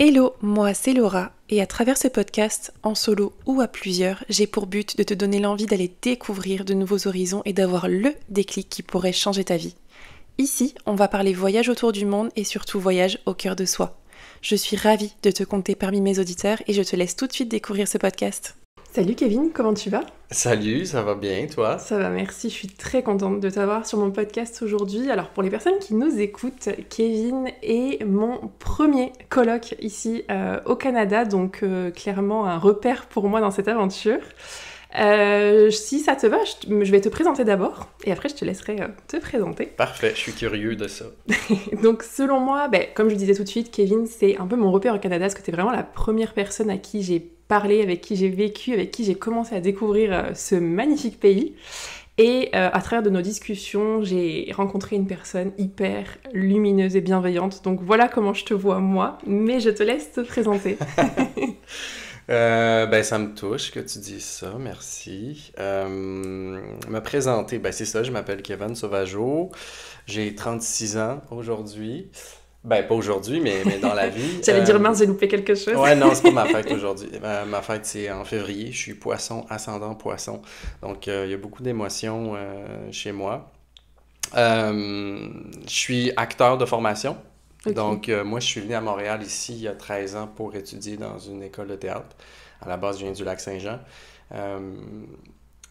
Hello, moi c'est Laura et à travers ce podcast, en solo ou à plusieurs, j'ai pour but de te donner l'envie d'aller découvrir de nouveaux horizons et d'avoir le déclic qui pourrait changer ta vie. Ici, on va parler voyage autour du monde et surtout voyage au cœur de soi. Je suis ravie de te compter parmi mes auditeurs et je te laisse tout de suite découvrir ce podcast. Salut Kevin, comment tu vas ? Salut, ça va bien, toi? Ça va, merci. Je suis très contente de t'avoir sur mon podcast aujourd'hui. Alors, pour les personnes qui nous écoutent, Kevin est mon premier coloc ici au Canada, donc clairement un repère pour moi dans cette aventure. Si ça te va, je vais te présenter d'abord et après je te laisserai te présenter. Parfait, je suis curieux de ça. Donc selon moi, comme je disais tout de suite, Kevin, c'est un peu mon repère au Canada parce que t'es vraiment la première personne à qui j'ai parlé, avec qui j'ai vécu, avec qui j'ai commencé à découvrir ce magnifique pays. Et à travers de nos discussions, j'ai rencontré une personne hyper lumineuse et bienveillante. Donc voilà comment je te vois moi, mais je te laisse te présenter. Ça me touche que tu dises ça, merci. Me présenter, c'est ça, je m'appelle Kevin Sauvageau, j'ai 36 ans aujourd'hui. Pas aujourd'hui, mais dans la vie. J'allais dire mince, j'ai loupé quelque chose. Ouais, non, c'est pas ma fête aujourd'hui. Ma fête, c'est en février, je suis poisson, ascendant poisson. Donc, il y a beaucoup d'émotions chez moi. Je suis acteur de formation. Okay. Donc, moi, je suis venu à Montréal ici il y a 13 ans pour étudier dans une école de théâtre. À la base, je viens du Lac-Saint-Jean.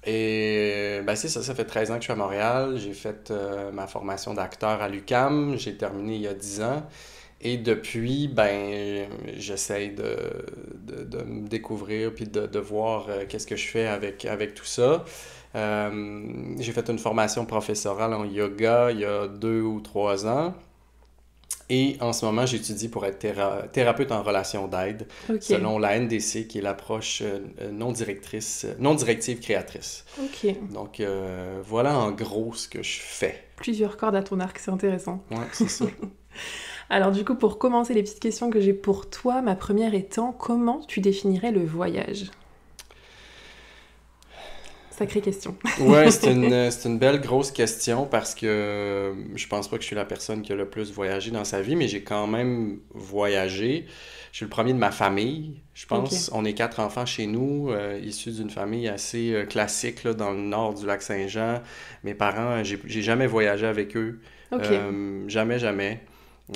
C'est ça, ça fait 13 ans que je suis à Montréal. J'ai fait ma formation d'acteur à l'UQAM. J'ai terminé il y a 10 ans. Et depuis, j'essaye de me découvrir puis de voir qu'est-ce que je fais avec tout ça. J'ai fait une formation professorale en yoga il y a 2 ou 3 ans. Et en ce moment, j'étudie pour être thérapeute en relation d'aide, selon la NDC, qui est l'approche non directive créatrice. Ok. Donc, voilà en gros ce que je fais. Plusieurs cordes à ton arc, c'est intéressant. Ouais, c'est ça. Alors du coup, pour commencer les petites questions que j'ai pour toi, ma première étant, comment tu définirais le voyage ? Sacrée question. Ouais, c'est une belle grosse question parce que je pense pas que je suis la personne qui a le plus voyagé dans sa vie, mais j'ai quand même voyagé. Je suis le premier de ma famille, je pense. Okay. On est 4 enfants chez nous, issus d'une famille assez classique là, dans le nord du Lac-Saint-Jean. Mes parents, j'ai jamais voyagé avec eux. Okay. Jamais.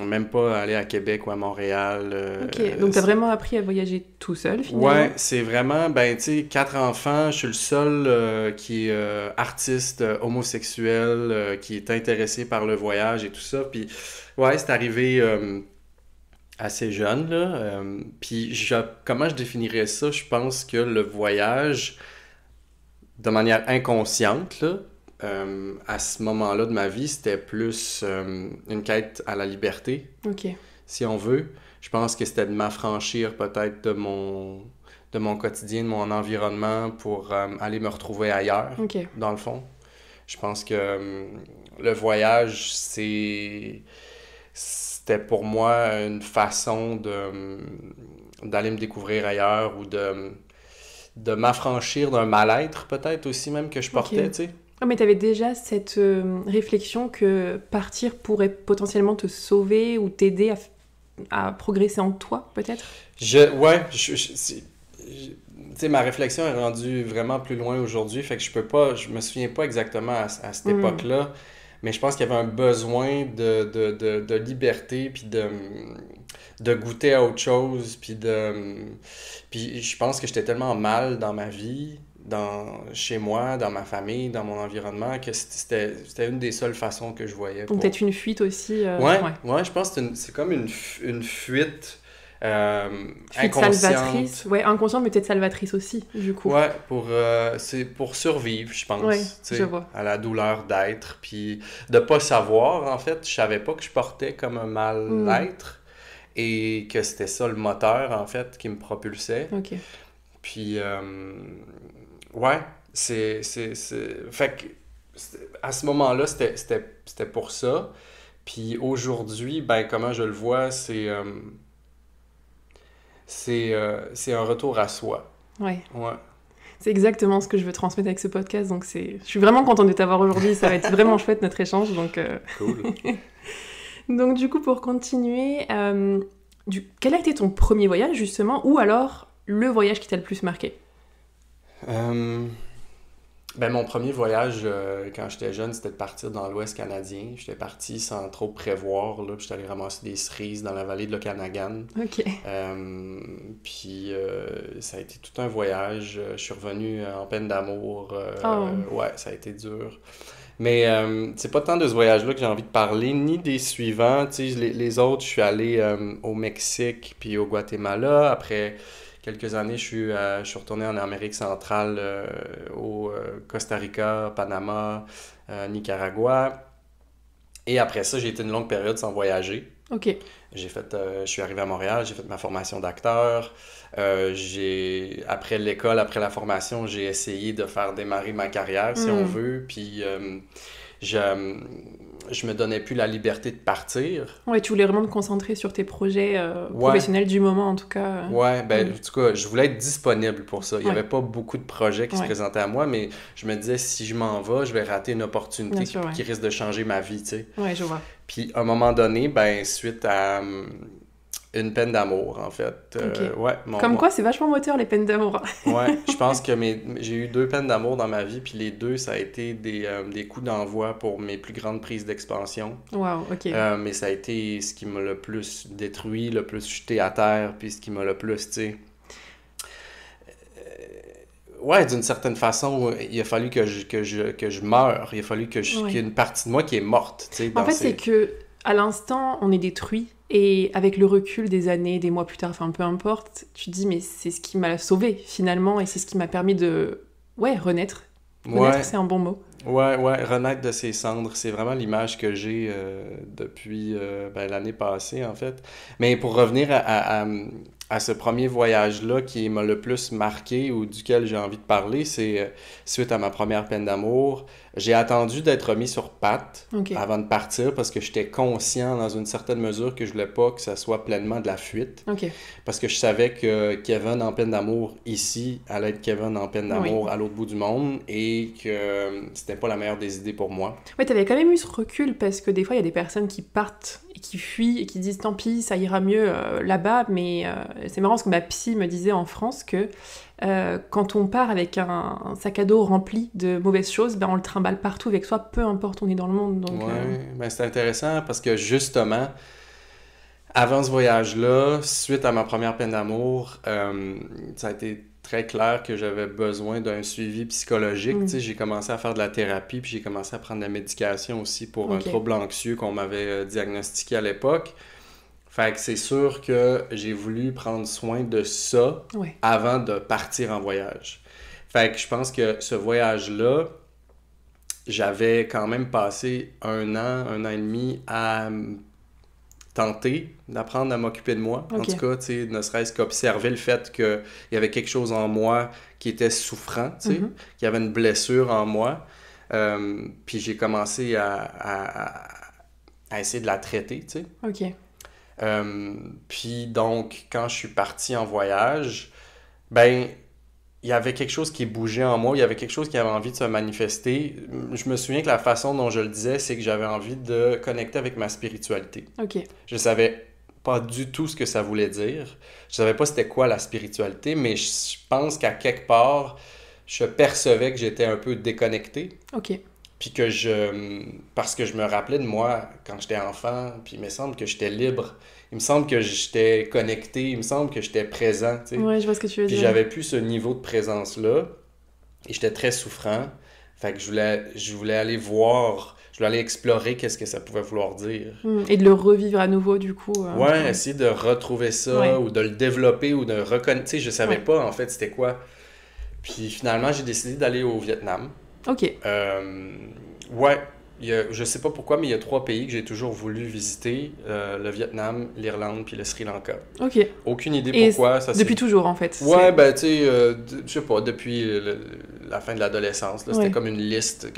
Même pas aller à Québec ou à Montréal. Ok, donc t'as vraiment appris à voyager tout seul, finalement? Ouais, c'est vraiment, 4 enfants, je suis le seul qui est artiste homosexuel, qui est intéressé par le voyage et tout ça. Puis, ouais, c'est arrivé assez jeune, là. Comment je définirais ça? Je pense que le voyage, de manière inconsciente, là, à ce moment-là de ma vie, c'était plus une quête à la liberté, si on veut. Je pense que c'était de m'affranchir peut-être de mon quotidien, de mon environnement pour aller me retrouver ailleurs, dans le fond. Je pense que le voyage, c'était pour moi une façon d'aller me découvrir ailleurs ou de m'affranchir d'un mal-être peut-être aussi même que je portais, tu sais. Oh, mais tu avais déjà cette réflexion que partir pourrait potentiellement te sauver ou t'aider à progresser en toi, peut-être? Ma réflexion est rendue vraiment plus loin aujourd'hui, fait que je me souviens pas exactement à cette époque-là, mais je pense qu'il y avait un besoin de liberté, puis de goûter à autre chose, puis je pense que j'étais tellement mal dans ma vie, chez moi, dans ma famille, dans mon environnement, que c'était une des seules façons que je voyais. Donc peut-être une fuite aussi. Ouais, je pense que c'est comme une fuite inconsciente. Salvatrice. Ouais, inconsciente, mais peut-être salvatrice aussi, du coup. Ouais, c'est pour survivre, je pense. Ouais, je vois. À la douleur d'être, puis de pas savoir, en fait. Je savais pas que je portais comme un mal-être et que c'était ça le moteur, en fait, qui me propulsait. OK. Puis... ouais, fait que à ce moment-là, c'était pour ça. Puis aujourd'hui, comment je le vois, c'est un retour à soi. Ouais. Ouais. C'est exactement ce que je veux transmettre avec ce podcast, donc je suis vraiment contente de t'avoir aujourd'hui, ça va être vraiment chouette notre échange, donc... Cool. Donc du coup, pour continuer, Quel a été ton premier voyage, justement, ou alors le voyage qui t'a le plus marqué? Ben, mon premier voyage quand j'étais jeune, c'était de partir dans l'Ouest canadien. J'étais parti sans trop prévoir, là, puis j'étais allé ramasser des cerises dans la vallée de l'Okanagan. Ok. Puis ça a été tout un voyage. Je suis revenu en peine d'amour. Oh. Ouais, ça a été dur. Mais c'est pas tant de ce voyage-là que j'ai envie de parler, ni des suivants. Tu sais, les autres, je suis allé au Mexique puis au Guatemala. Après quelques années, je suis retourné en Amérique centrale, au Costa Rica, Panama, Nicaragua. Et après ça, j'ai été une longue période sans voyager. Ok. Je suis arrivé à Montréal, j'ai fait ma formation d'acteur. Après l'école, après la formation, j'ai essayé de faire démarrer ma carrière, si on veut. Puis je, je me donnais plus la liberté de partir. Ouais, tu voulais vraiment te concentrer sur tes projets Ouais, professionnels du moment, en tout cas. ouais, ben, en tout cas, je voulais être disponible pour ça. Il n'y Ouais. avait pas beaucoup de projets qui se Ouais. présentaient à moi, mais je me disais, si je m'en vais, je vais rater une opportunité Bien sûr, ouais. qui risque de changer ma vie, tu sais. Ouais, je vois. Puis, à un moment donné, ben, suite à une peine d'amour, en fait. Ok. Ouais, Comme quoi, c'est vachement moteur, les peines d'amour. ouais, je pense que j'ai eu 2 peines d'amour dans ma vie, puis les deux, ça a été des coups d'envoi pour mes plus grandes prises d'expansion. Waouh, ok. Mais ça a été ce qui m'a le plus détruit, le plus jeté à terre, puis ce qui m'a le plus, tu sais... Ouais, d'une certaine façon, il a fallu que je meure. Il a fallu qu'il y Ouais. ait une partie de moi qui est morte, tu sais, En dans fait, c'est ces... que à l'instant, on est détruit. Et avec le recul des années, des mois plus tard, enfin peu importe, tu te dis, mais c'est ce qui m'a sauvé finalement, et c'est ce qui m'a permis de, ouais, renaître. Renaître, Ouais, c'est un bon mot. ouais, renaître de ses cendres, c'est vraiment l'image que j'ai depuis ben, l'année passée, en fait. Mais pour revenir à ce premier voyage-là qui m'a le plus marqué ou duquel j'ai envie de parler, c'est suite à ma première peine d'amour. J'ai attendu d'être remis sur pattes Ok. avant de partir parce que j'étais conscient dans une certaine mesure que je voulais pas que ça soit pleinement de la fuite. Ok. Parce que je savais que Kevin en peine d'amour ici allait être Kevin en peine Oui. d'amour à l'autre bout du monde et que c'était pas la meilleure des idées pour moi. Ouais, t'avais quand même eu ce recul parce que des fois, il y a des personnes qui partent et qui fuient et qui disent tant pis, ça ira mieux là-bas. Mais c'est marrant parce que ma psy me disait en France que quand on part avec un sac à dos rempli de mauvaises choses, ben on le trimballe partout avec soi, peu importe où on est dans le monde. Donc, Ouais, ben c'est intéressant parce que justement, avant ce voyage-là, suite à ma première peine d'amour, ça a été très clair que j'avais besoin d'un suivi psychologique. Tu sais, j'ai commencé à faire de la thérapie, puis j'ai commencé à prendre de la médication aussi pour un Ok. trouble anxieux qu'on m'avait diagnostiqué à l'époque. Fait que c'est sûr que j'ai voulu prendre soin de ça Ouais. avant de partir en voyage. Fait que je pense que ce voyage-là, j'avais quand même passé un an et demi à tenter d'apprendre à m'occuper de moi. En Ok. tout cas, tu sais, ne serait-ce qu'observer le fait qu'il y avait quelque chose en moi qui était souffrant, tu sais, qu'il y avait une blessure en moi. Puis j'ai commencé à essayer de la traiter, tu sais. Ok. Puis donc, quand je suis parti en voyage, ben, il y avait quelque chose qui bougeait en moi, il y avait quelque chose qui avait envie de se manifester. Je me souviens que la façon dont je le disais, c'est que j'avais envie de connecter avec ma spiritualité. Ok. Je savais pas du tout ce que ça voulait dire. Je savais pas c'était quoi la spiritualité, mais je pense qu'à quelque part, je percevais que j'étais un peu déconnecté. Ok. Puis parce que je me rappelais de moi quand j'étais enfant, puis il me semble que j'étais libre. Il me semble que j'étais connecté, il me semble que j'étais présent, tu sais. Ouais, je vois ce que tu veux Puis dire. j'avais plus ce niveau de présence-là, et j'étais très souffrant. Fait que je voulais aller voir, je voulais aller explorer qu'est-ce que ça pouvait vouloir dire. Et de le revivre à nouveau, du coup. Ouais, essayer de retrouver ça, Ouais. ou de le développer, ou de reconnaître. Tu sais, je savais Ouais. pas, en fait, c'était quoi. Puis finalement, j'ai décidé d'aller au Vietnam. Ok. Ouais, je sais pas pourquoi, mais il y a 3 pays que j'ai toujours voulu visiter, le Vietnam, l'Irlande puis le Sri Lanka. Ok. Aucune idée Et pourquoi. Ça depuis toujours, en fait. Ouais, ben tu sais, je sais pas, depuis la fin de l'adolescence, là, Ouais. c'était comme une liste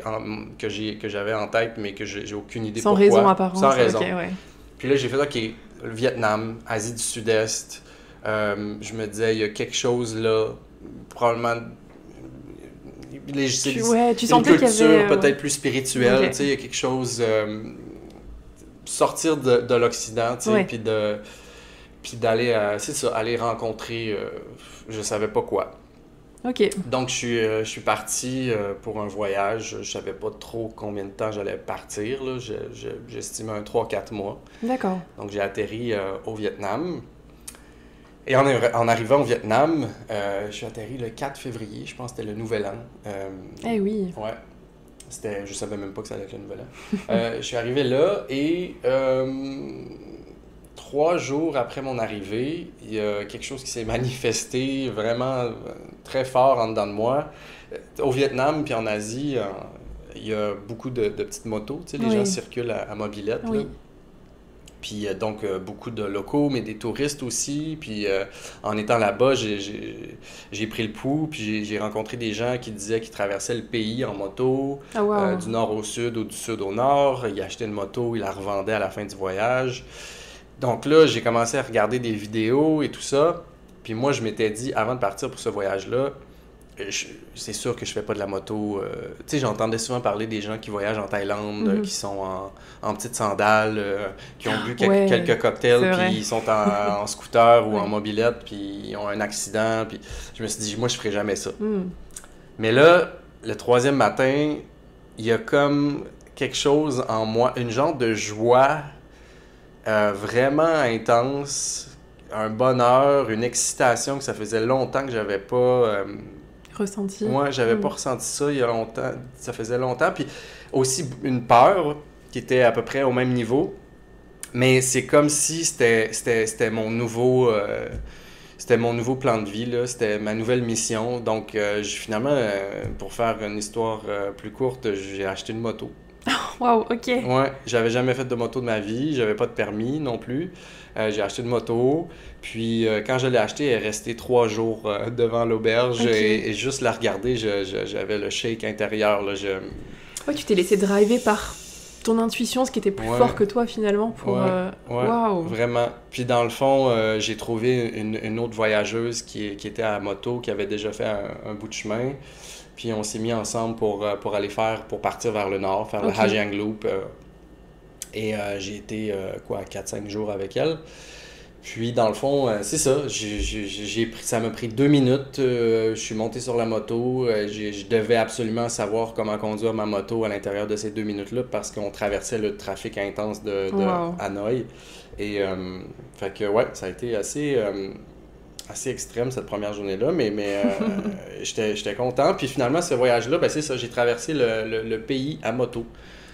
que j'avais en tête, mais que j'ai aucune idée Sans pourquoi. raison apparente. Sans raison. Ok, ouais. Puis là, j'ai fait, OK, le Vietnam, Asie du Sud-Est, je me disais, il y a quelque chose là, probablement... Ouais, tu une sentais qu'il y culture avait... peut-être plus spirituelle, Ok. tu sais, il y a quelque chose... sortir de l'Occident, tu sais, Ouais. puis de... puis d'aller, c'est ça, aller rencontrer, je savais pas quoi. Ok. Donc, je suis parti pour un voyage. Je savais pas trop combien de temps j'allais partir, là. J'estimais un 3-4 mois. D'accord. Donc, j'ai atterri au Vietnam. Et en arrivant au Vietnam, je suis atterri le 4 février, je pense que c'était le Nouvel An. Eh oui. Ouais. Je savais même pas que ça allait être le Nouvel An. Je suis arrivé là et 3 jours après mon arrivée, il y a quelque chose qui s'est manifesté vraiment très fort en dedans de moi. Au Vietnam puis en Asie, il y a beaucoup de petites motos, tu sais, les gens circulent à mobilette, là. Oui. Puis donc, beaucoup de locaux, mais des touristes aussi. Puis en étant là-bas, j'ai pris le pouls, puis j'ai rencontré des gens qui disaient qu'ils traversaient le pays en moto, Ah wow. du nord au sud ou du sud au nord. Ils achetaient une moto, ils la revendaient à la fin du voyage. Donc là, j'ai commencé à regarder des vidéos et tout ça. Puis moi, je m'étais dit, avant de partir pour ce voyage-là, c'est sûr que je fais pas de la moto. Tu sais, j'entendais souvent parler des gens qui voyagent en Thaïlande, qui sont en petites sandales, qui ont bu Ouais, quelques cocktails, c'est vrai. puis ils sont en scooter ou en Ouais. mobilette, puis ils ont un accident. Puis je me suis dit, moi, je ferais jamais ça. Hmm. Mais là, le troisième matin, il y a comme quelque chose en moi, une genre de joie vraiment intense, un bonheur, une excitation que ça faisait longtemps que j'avais pas. Ressenti. Moi, j'avais pas ressenti ça il y a longtemps. Ça faisait longtemps. Puis aussi une peur qui était à peu près au même niveau. Mais c'est comme si c'était mon nouveau. C'était mon nouveau plan de vie, là. C'était ma nouvelle mission. Donc, finalement, pour faire une histoire plus courte, j'ai acheté une moto. Wow, ok. Ouais, j'avais jamais fait de moto de ma vie, j'avais pas de permis non plus. J'ai acheté une moto, puis quand je l'ai achetée, elle est restée 3 jours devant l'auberge Ok. et juste la regarder, j'avais le shake intérieur, là. Ouais, tu t'es laissé driver par ton intuition, ce qui était plus Ouais. fort que toi finalement pour. Ouais, ouais, Waouh. vraiment. Puis dans le fond, j'ai trouvé une autre voyageuse qui était à moto, qui avait déjà fait un bout de chemin. Puis on s'est mis ensemble pour aller pour partir vers le nord, faire Ok. le Hajiang Loop. Et j'ai été, 4-5 jours avec elle. Puis dans le fond, c'est ça, ça m'a pris 2 minutes, je suis monté sur la moto, je devais absolument savoir comment conduire ma moto à l'intérieur de ces 2 minutes-là parce qu'on traversait le trafic intense de Wow. Hanoï. Et fait que ouais, ça a été assez extrême cette première journée-là, mais j'étais content. Puis finalement, ce voyage-là, ben c'est ça, j'ai traversé le pays à moto.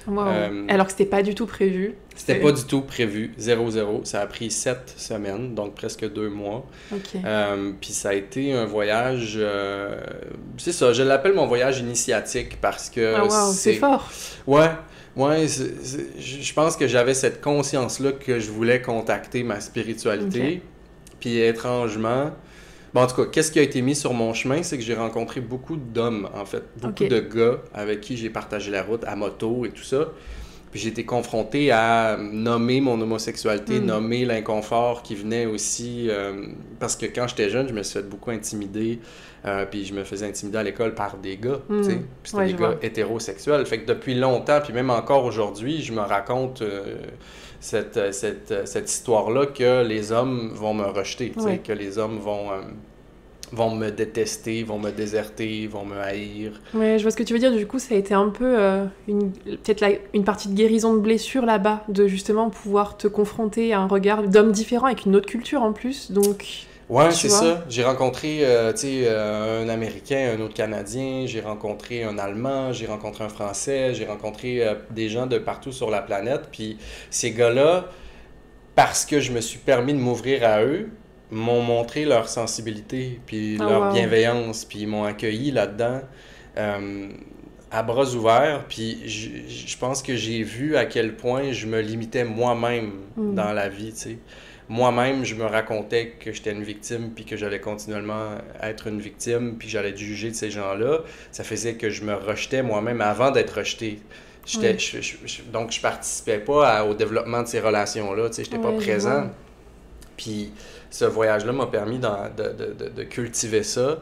Wow. Euh, Alors que c'était pas du tout prévu. C'était pas du tout prévu, 0-0. Ça a pris 7 semaines, donc presque 2 mois. Ok. Puis ça a été un voyage, c'est ça, je l'appelle mon voyage initiatique parce que Ah wow, c'est fort. Ouais, ouais, je pense que j'avais cette conscience-là que je voulais contacter ma spiritualité. Puis étrangement, bon, en tout cas, qu'est-ce qui a été mis sur mon chemin, c'est que j'ai rencontré beaucoup d'hommes, en fait. Beaucoup Ok. de gars avec qui j'ai partagé la route à moto et tout ça. Puis j'ai été confronté à nommer mon homosexualité, nommer l'inconfort qui venait aussi... parce que quand j'étais jeune, je me suis fait beaucoup intimider. Puis je me faisais intimider à l'école par des gars, tu sais. Puis c'était Ouais, des je gars vois. hétérosexuels. Fait que depuis longtemps, puis même encore aujourd'hui, je me raconte... cette histoire-là que les hommes vont me rejeter, tu sais, Ouais. que les hommes vont me détester, vont me déserter, vont me haïr. Ouais, je vois ce que tu veux dire. Du coup, ça a été un peu peut-être une partie de guérison de blessure là-bas, de justement pouvoir te confronter à un regard d'homme différent avec une autre culture en plus. Donc, Ouais, tu c'est vois. ça. J'ai rencontré tu sais, un Américain, un autre Canadien, j'ai rencontré un Allemand, j'ai rencontré un Français, j'ai rencontré des gens de partout sur la planète. Puis ces gars-là, parce que je me suis permis de m'ouvrir à eux, m'ont montré leur sensibilité, puis Ah leur wow. bienveillance, puis ils m'ont accueilli là-dedans à bras ouverts. Puis je pense que j'ai vu à quel point je me limitais moi-même dans la vie, tu sais. Moi-même, je me racontais que j'étais une victime, puis que j'allais continuellement être une victime, puis que j'allais être jugé de ces gens-là. Ça faisait que je me rejetais moi-même avant d'être rejeté. Ouais. Donc, je participais pas au développement de ces relations-là, tu sais, j'étais pas Ouais, je présent. vois. Puis ce voyage-là m'a permis de cultiver ça.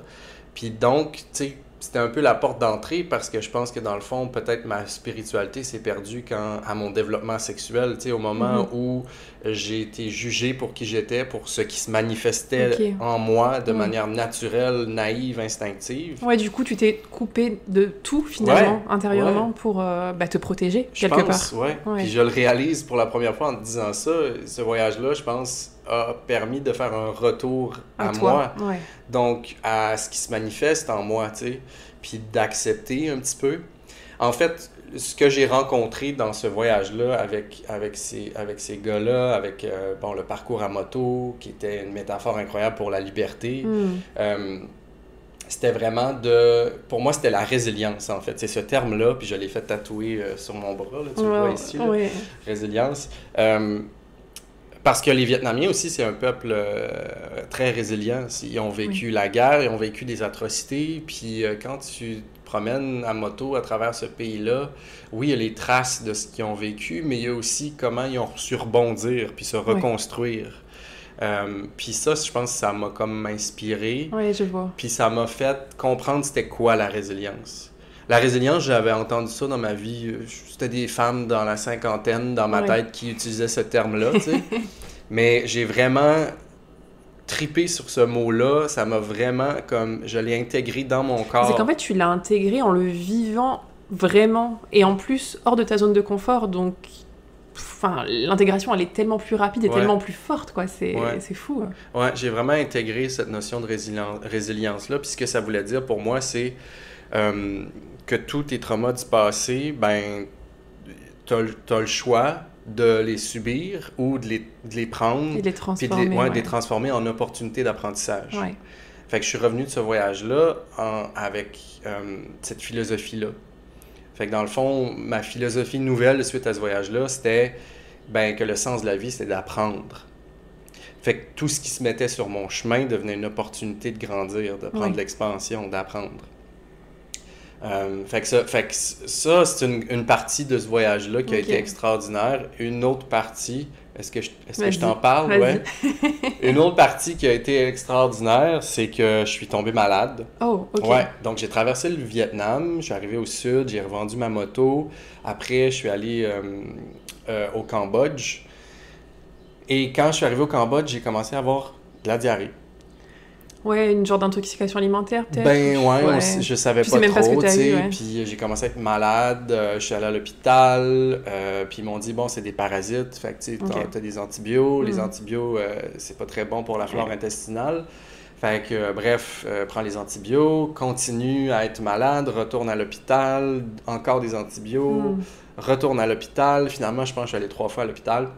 Puis donc, tu sais, c'était un peu la porte d'entrée parce que je pense que dans le fond, peut-être ma spiritualité s'est perdue à mon développement sexuel, tu sais, au moment où j'ai été jugé pour qui j'étais, pour ce qui se manifestait en moi de manière naturelle, naïve, instinctive. Ouais, du coup, tu t'es coupé de tout finalement, intérieurement, pour te protéger quelque part. Ouais. Puis je le réalise pour la première fois en te disant ça. Ce voyage-là, je pense, a permis de faire un retour à moi. Ouais. Donc, à ce qui se manifeste en moi, tu sais, puis d'accepter un petit peu. En fait, ce que j'ai rencontré dans ce voyage-là avec ces gars-là, avec le parcours à moto, qui était une métaphore incroyable pour la liberté, c'était vraiment pour moi, c'était la résilience, en fait. C'est ce terme-là, puis je l'ai fait tatouer sur mon bras, là, tu le vois ici, là, résilience. Parce que les Vietnamiens aussi, c'est un peuple très résilient. Ils ont vécu la guerre, ils ont vécu des atrocités. Puis quand tu te promènes à moto à travers ce pays-là, oui, il y a les traces de ce qu'ils ont vécu, mais il y a aussi comment ils ont su rebondir puis se reconstruire. Puis ça, je pense que ça m'a comme inspiré. Oui, je vois. Puis ça m'a fait comprendre c'était quoi la résilience. La résilience, j'avais entendu ça dans ma vie. C'était des femmes dans la cinquantaine, dans ma tête, qui utilisaient ce terme-là, tu sais. Mais j'ai vraiment tripé sur ce mot-là. Ça m'a vraiment, comme, je l'ai intégré dans mon corps. C'est qu'en fait, tu l'as intégré en le vivant vraiment. Et en plus, hors de ta zone de confort. Donc, l'intégration, elle est tellement plus rapide et tellement plus forte, quoi. C'est fou. Ouais, j'ai vraiment intégré cette notion de résilience-là. Puis ce que ça voulait dire pour moi, c'est... que tous tes traumas du passé, ben, t'as le choix de les subir ou de les prendre et de les transformer, de les transformer en opportunités d'apprentissage. Ouais. Fait que je suis revenu de ce voyage-là avec cette philosophie-là. Fait que dans le fond, ma philosophie nouvelle suite à ce voyage-là, c'était que le sens de la vie, c'était d'apprendre. Fait que tout ce qui se mettait sur mon chemin devenait une opportunité de grandir, de prendre de l'expansion, d'apprendre. Fait que ça c'est une partie de ce voyage-là qui a été extraordinaire. Une autre partie, est-ce que je t'en parle? Ouais. Une autre partie qui a été extraordinaire, c'est que je suis tombé malade. Oh, OK. Ouais, donc j'ai traversé le Vietnam, je suis arrivé au sud, j'ai revendu ma moto. Après, je suis allé au Cambodge. Et quand je suis arrivé au Cambodge, j'ai commencé à avoir de la diarrhée. Ouais, une genre d'intoxication alimentaire, peut-être? Je savais pas trop, tu sais. Puis j'ai commencé à être malade, je suis allé à l'hôpital, puis ils m'ont dit, bon, c'est des parasites, fait que tu sais, t'as des antibiotiques, les antibiotiques, c'est pas très bon pour la flore intestinale. Fait que, bref, prends les antibiotiques, continue à être malade, retourne à l'hôpital, encore des antibiotiques, retourne à l'hôpital. Finalement, je pense que je suis allé 3 fois à l'hôpital.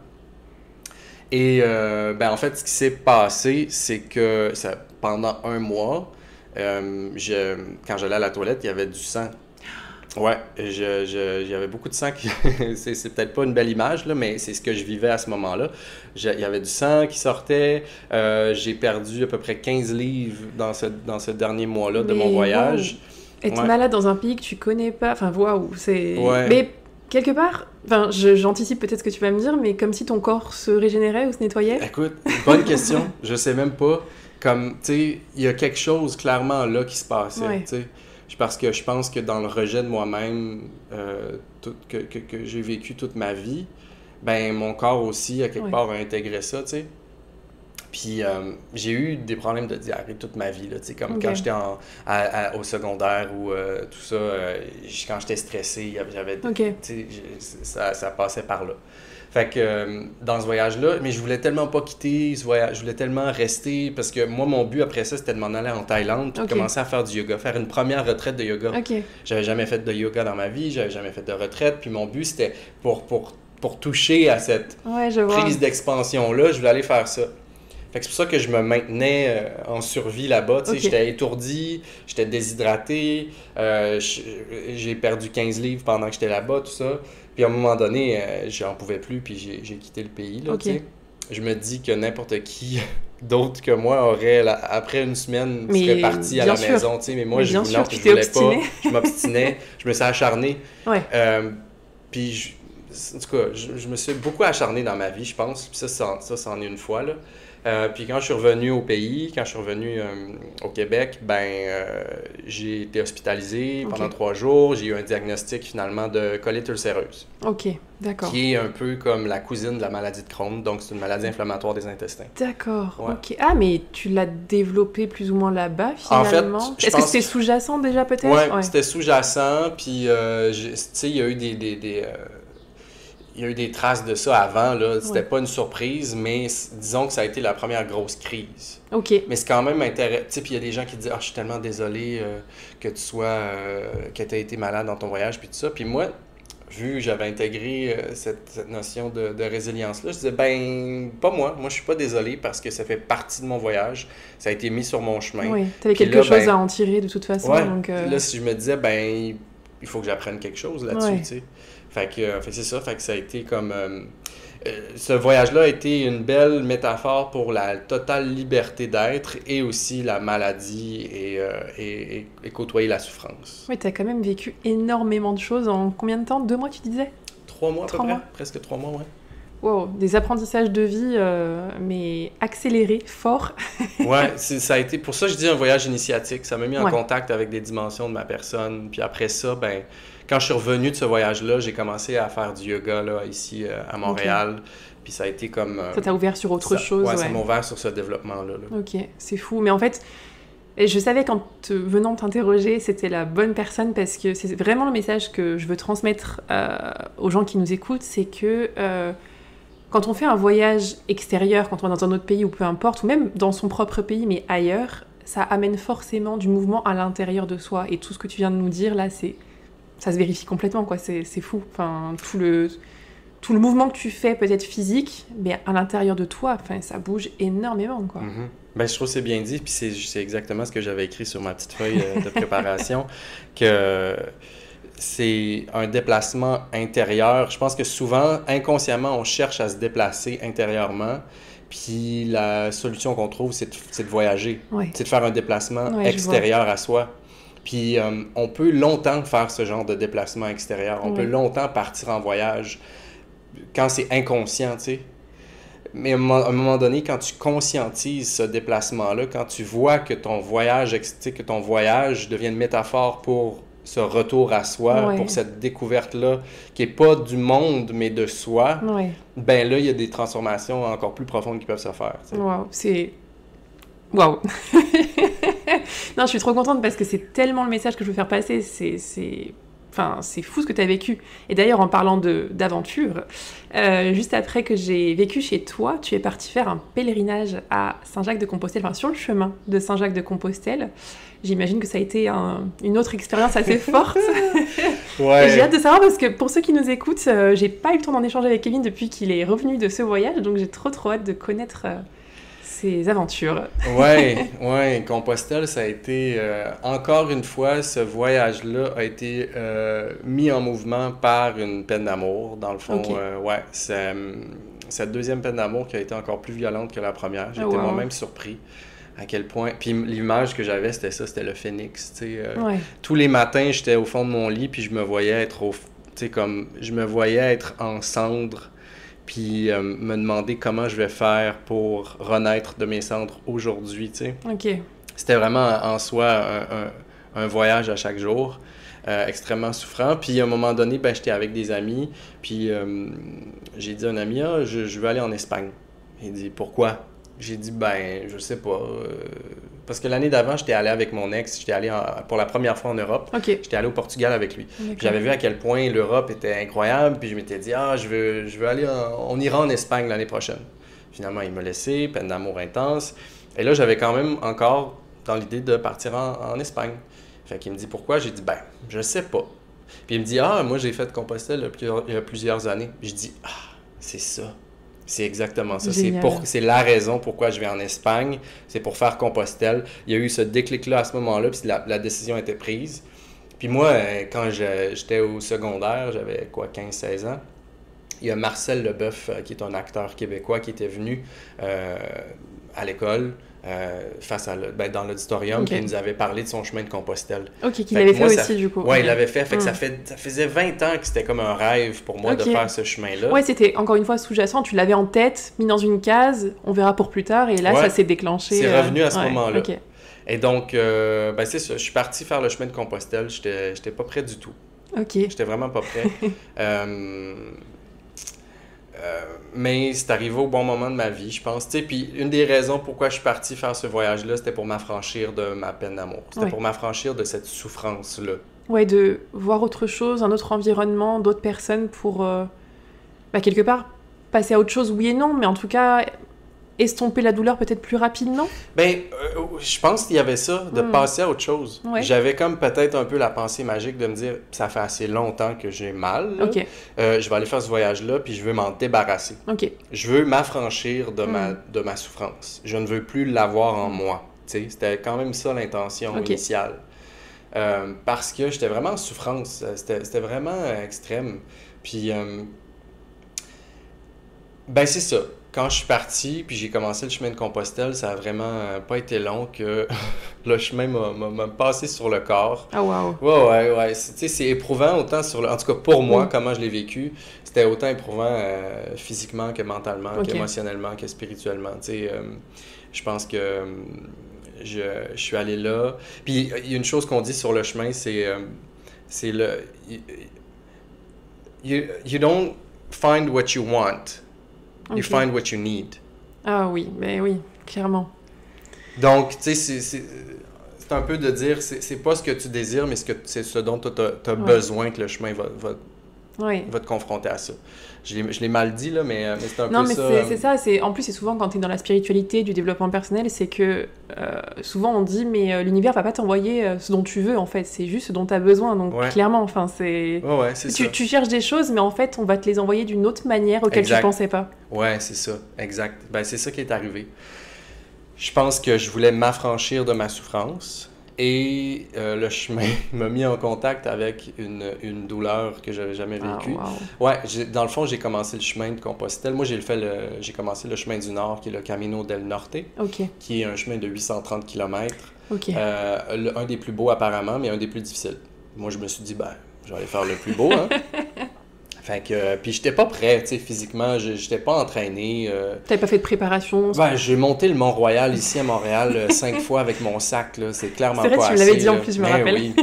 Et en fait, ce qui s'est passé, c'est que pendant 1 mois, quand j'allais à la toilette, il y avait du sang. Ouais, il y avait beaucoup de sang. C'est peut-être pas une belle image, là, mais c'est ce que je vivais à ce moment-là. Il y avait du sang qui sortait. J'ai perdu à peu près 15 livres dans ce dernier mois-là de mon voyage. Être malade dans un pays que tu connais pas, enfin, waouh, c'est... Ouais. Mais quelque part, j'anticipe peut-être ce que tu vas me dire, mais comme si ton corps se régénérait ou se nettoyait? Écoute, bonne question. Je sais même pas. Comme, tu sais, il y a quelque chose clairement là qui se passait, tu sais. Parce que je pense que dans le rejet de moi-même que j'ai vécu toute ma vie, mon corps aussi, à quelque part, a intégré ça, tu sais. Puis j'ai eu des problèmes de diarrhée toute ma vie, là, tu sais, comme quand j'étais au secondaire ou tout ça, quand j'étais stressé, j'avais, tu sais, ça passait par là. Fait que dans ce voyage-là, mais je voulais tellement pas quitter ce voyage, je voulais tellement rester, parce que moi, mon but après ça, c'était de m'en aller en Thaïlande, puis de commencer à faire du yoga, faire une première retraite de yoga. J'avais jamais fait de yoga dans ma vie, j'avais jamais fait de retraite, puis mon but, c'était pour toucher à cette prise d'expansion-là, je voulais aller faire ça. Fait que c'est pour ça que je me maintenais en survie là-bas. Tu sais, j'étais étourdi, j'étais déshydraté, j'ai perdu 15 livres pendant que j'étais là-bas, tout ça. Puis à un moment donné, j'en pouvais plus, puis j'ai quitté le pays. Là, tu sais. Je me dis que n'importe qui d'autre que moi aurait, après une semaine, serait parti à la maison. Tu sais, mais moi, je voulais pas, je m'obstinais, je me suis acharné. Puis en tout cas, je me suis beaucoup acharné dans ma vie, je pense. Puis ça, c'en est une fois, là. Puis quand je suis revenu au pays, quand je suis revenu au Québec, j'ai été hospitalisé pendant 3 jours. J'ai eu un diagnostic finalement de colite ulcéreuse. Ok, d'accord. Qui est un peu comme la cousine de la maladie de Crohn, donc c'est une maladie inflammatoire des intestins. D'accord, Ouais. ok. Ah, mais tu l'as développé plus ou moins là-bas, En fait, finalement? je Est-ce que pense c'était sous-jacent déjà, peut-être? Ouais, c'était sous-jacent, puis tu sais, il y a eu il y a eu des traces de ça avant, là. C'était pas une surprise, mais disons que ça a été la première grosse crise. Ok. Mais c'est quand même intéressant. Tu sais, puis il y a des gens qui disent « Ah, je suis tellement désolé que tu sois... que tu aies été malade dans ton voyage, puis tout ça. » Puis moi, vu que j'avais intégré cette notion de résilience-là, je disais « Ben, pas moi. Moi, je suis pas désolé parce que ça fait partie de mon voyage. Ça a été mis sur mon chemin. » Oui, t'avais Puis quelque là, chose à en tirer de toute façon. Ouais. Donc, Puis là, si je me disais « Ben, il faut que j'apprenne quelque chose là-dessus, Ouais. tu sais. » Fait que c'est ça, fait que ça a été comme... ce voyage-là a été une belle métaphore pour la totale liberté d'être et aussi la maladie et côtoyer la souffrance. Oui, t'as quand même vécu énormément de choses en combien de temps? 2 mois, tu disais? 3 mois à peu 3 près? mois. Presque 3 mois, ouais. Wow, des apprentissages de vie, mais accélérés, forts. Ouais, ça a été... Pour ça, je dis un voyage initiatique. Ça m'a mis en Ouais. contact avec des dimensions de ma personne. Puis après ça, ben... Quand je suis revenu de ce voyage-là, j'ai commencé à faire du yoga là, ici à Montréal. Puis ça a été comme... Ça t'a ouvert sur autre chose. Ouais, ça m'a ouvert sur ce développement-là. Là. Ok, c'est fou. Mais en fait, je savais qu'en venant t'interroger, c'était la bonne personne parce que c'est vraiment le message que je veux transmettre aux gens qui nous écoutent, c'est que quand on fait un voyage extérieur, quand on est dans un autre pays ou peu importe, ou même dans son propre pays mais ailleurs, ça amène forcément du mouvement à l'intérieur de soi. Et tout ce que tu viens de nous dire là, ça se vérifie complètement, quoi. C'est fou. Enfin, tout le mouvement que tu fais, peut-être physique, mais à l'intérieur de toi, enfin, ça bouge énormément, quoi. Mm-hmm. Ben, je trouve que c'est bien dit, puis c'est exactement ce que j'avais écrit sur ma petite feuille de préparation, que c'est un déplacement intérieur. Je pense que souvent, inconsciemment, on cherche à se déplacer intérieurement, puis la solution qu'on trouve, c'est de voyager, c'est de faire un déplacement extérieur à soi. Puis on peut longtemps faire ce genre de déplacement extérieur. On peut longtemps partir en voyage quand c'est inconscient, tu sais. Mais à un moment donné, quand tu conscientises ce déplacement-là, quand tu vois que ton voyage devient une métaphore pour ce retour à soi, pour cette découverte-là, qui n'est pas du monde, mais de soi, ben là, il y a des transformations encore plus profondes qui peuvent se faire. Wow, c'est... Waouh. Non, je suis trop contente parce que c'est tellement le message que je veux faire passer. Enfin, c'est fou ce que tu as vécu. Et d'ailleurs, en parlant d'aventure, juste après que j'ai vécu chez toi, tu es parti faire un pèlerinage à Saint-Jacques-de-Compostelle, enfin sur le chemin de Saint-Jacques-de-Compostelle. J'imagine que ça a été une autre expérience assez forte. Ouais. Et j'ai hâte de savoir parce que pour ceux qui nous écoutent, j'ai pas eu le temps d'en échanger avec Kevin depuis qu'il est revenu de ce voyage, donc j'ai trop hâte de connaître... ces aventures. Ouais, Compostelle, ça a été, encore une fois, ce voyage-là a été mis en mouvement par une peine d'amour, dans le fond. C'est cette deuxième peine d'amour qui a été encore plus violente que la première. J'étais moi-même surpris à quel point... Puis l'image que j'avais, c'était ça, c'était le phénix, tu sais. Tous les matins, j'étais au fond de mon lit, puis je me voyais être je me voyais être en cendres, puis me demander comment je vais faire pour renaître de mes cendres aujourd'hui, tu sais. OK. C'était vraiment en soi un voyage à chaque jour, extrêmement souffrant. Puis à un moment donné, ben, j'étais avec des amis, puis j'ai dit à un ami, je veux aller en Espagne. Il dit, pourquoi? J'ai dit, ben, je sais pas. Parce que l'année d'avant, j'étais allé avec mon ex, j'étais allé pour la première fois en Europe. Okay. J'étais allé au Portugal avec lui. J'avais vu à quel point l'Europe était incroyable, puis je m'étais dit, je veux aller, on ira en Espagne l'année prochaine. Finalement, il m'a laissé, peine d'amour intense. Et là, j'avais quand même encore dans l'idée de partir en Espagne. Fait qu'il me dit, pourquoi? J'ai dit, ben, je sais pas. Puis il me dit, moi, j'ai fait Compostelle il y a plusieurs années. Je dis, c'est ça. C'est exactement ça. C'est la raison pourquoi je vais en Espagne. C'est pour faire Compostelle. Il y a eu ce déclic-là à ce moment-là, puis la décision était prise. Puis moi, quand j'étais au secondaire, j'avais 15-16 ans, il y a Marcel Leboeuf, qui est un acteur québécois, qui était venu à l'école, dans l'auditorium, Ok. puis il nous avait parlé de son chemin de Compostelle. Ok, qu'il Fait que l'avait fait moi, aussi, du coup. Ouais, Ok. il l'avait fait. Fait que Hmm. ça faisait 20 ans que c'était comme un rêve pour moi de Ok. faire ce chemin-là. Ouais, c'était encore une fois sous-jacent, tu l'avais en tête, mis dans une case, on verra pour plus tard, et là, Ouais, ça s'est déclenché. c'est revenu à ce Ouais, moment-là. ok. Et donc, c'est ça. Je suis parti faire le chemin de Compostelle. J'étais pas prêt du tout. Ok. J'étais vraiment pas prêt. Euh, mais c'est arrivé au bon moment de ma vie, je pense. Tu sais, puis une des raisons pourquoi je suis parti faire ce voyage-là, c'était pour m'affranchir de ma peine d'amour. C'était Ouais. pour m'affranchir de cette souffrance-là. Ouais, de voir autre chose, un autre environnement, d'autres personnes pour, quelque part, passer à autre chose, oui et non, mais en tout cas, estomper la douleur peut-être plus rapidement. Je pense qu'il y avait ça, de Hmm. passer à autre chose. Ouais. J'avais comme peut-être un peu la pensée magique de me dire, ça fait assez longtemps que j'ai mal, là. Ok, Je vais aller faire ce voyage-là, puis je veux m'en débarrasser. ok. Je veux m'affranchir de Hmm. de ma souffrance. Je ne veux plus l'avoir en moi. Tu sais, c'était quand même ça l'intention Ok. initiale. Parce que j'étais vraiment en souffrance. C'était vraiment extrême. Puis, c'est ça. Quand je suis parti, puis j'ai commencé le chemin de Compostelle, ça a vraiment pas été long que le chemin m'a passé sur le corps. Ah, waouh. Ouais. Tu sais, c'est éprouvant autant en tout cas pour moi, Oui. comment je l'ai vécu. C'était autant éprouvant physiquement que mentalement, Ok. qu'émotionnellement, que spirituellement. Tu sais, je pense que je suis allé là. Puis il y a une chose qu'on dit sur le chemin, c'est le you don't find what you want, you Ok. find what you need. Ah oui, mais oui, clairement. Donc, tu sais, c'est un peu de dire, c'est pas ce que tu désires, mais c'est ce dont tu as Ouais. besoin que le chemin Ouais. va te confronter à ça. Je l'ai mal dit, là, mais c'est un Non, peu mais ça. c'est ça. En plus, c'est souvent quand tu es dans la spiritualité, du développement personnel, c'est que souvent on dit, mais l'univers va pas t'envoyer ce dont tu veux, en fait. C'est juste ce dont tu as besoin. Donc, Ouais. clairement, enfin, c'est. Ouais, c'est ça. Tu cherches des choses, mais en fait, on va te les envoyer d'une autre manière auquel tu Exact. pensais pas. Ouais, c'est ça, exact. C'est ça qui est arrivé. Je pense que je voulais m'affranchir de ma souffrance et le chemin m'a mis en contact avec une douleur que j'avais jamais Ah, vécue. waouh. Ouais, dans le fond, j'ai commencé le chemin de Compostelle. Moi, j'ai commencé le chemin du Nord, qui est le Camino del Norte, Ok, qui est un chemin de 830 km. ok. Un des plus beaux apparemment, mais un des plus difficiles. Moi, je me suis dit, je vais aller faire le plus beau, hein. Fait que, puis j'étais pas prêt, tu sais, physiquement, j'étais pas entraîné. T'avais pas fait de préparation. J'ai monté le Mont-Royal ici à Montréal 5 fois avec mon sac, là. C'est clairement C'est vrai, pas tu me assez. l'avais dit en là. plus, je me Ben rappelle. oui.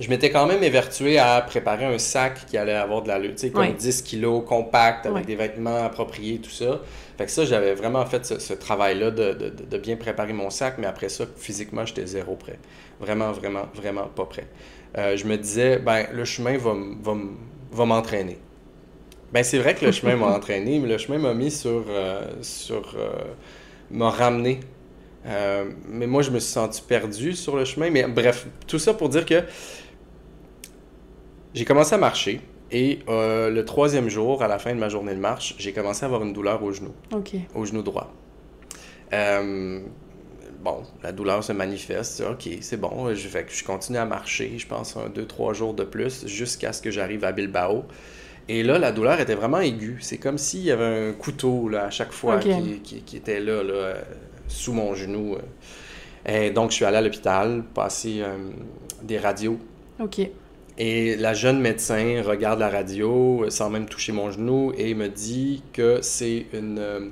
Je m'étais quand même évertué à préparer un sac qui allait avoir de l'allure, tu sais, comme Ouais. 10 kilos, compact, avec Ouais. des vêtements appropriés, tout ça. Fait que ça, j'avais vraiment fait ce travail-là de bien préparer mon sac, mais après ça, physiquement, j'étais zéro prêt. Vraiment, vraiment, vraiment pas prêt. Je me disais, le chemin va m'entraîner. C'est vrai que le chemin m'a entraîné, mais le chemin m'a mis m'a ramené. Mais moi, je me suis senti perdu sur le chemin. Mais bref, tout ça pour dire que j'ai commencé à marcher et le 3e jour, à la fin de ma journée de marche, j'ai commencé à avoir une douleur au genou droit. La douleur se manifeste. OK, c'est bon. Fait que je continue à marcher, je pense, 2-3 jours de plus, jusqu'à ce que j'arrive à Bilbao. Et là, la douleur était vraiment aiguë. C'est comme s'il y avait un couteau là, à chaque fois Ok. qui était là, sous mon genou. Et donc, je suis allé à l'hôpital, passer des radios. Ok. Et la jeune médecin regarde la radio sans même toucher mon genou et me dit que c'est une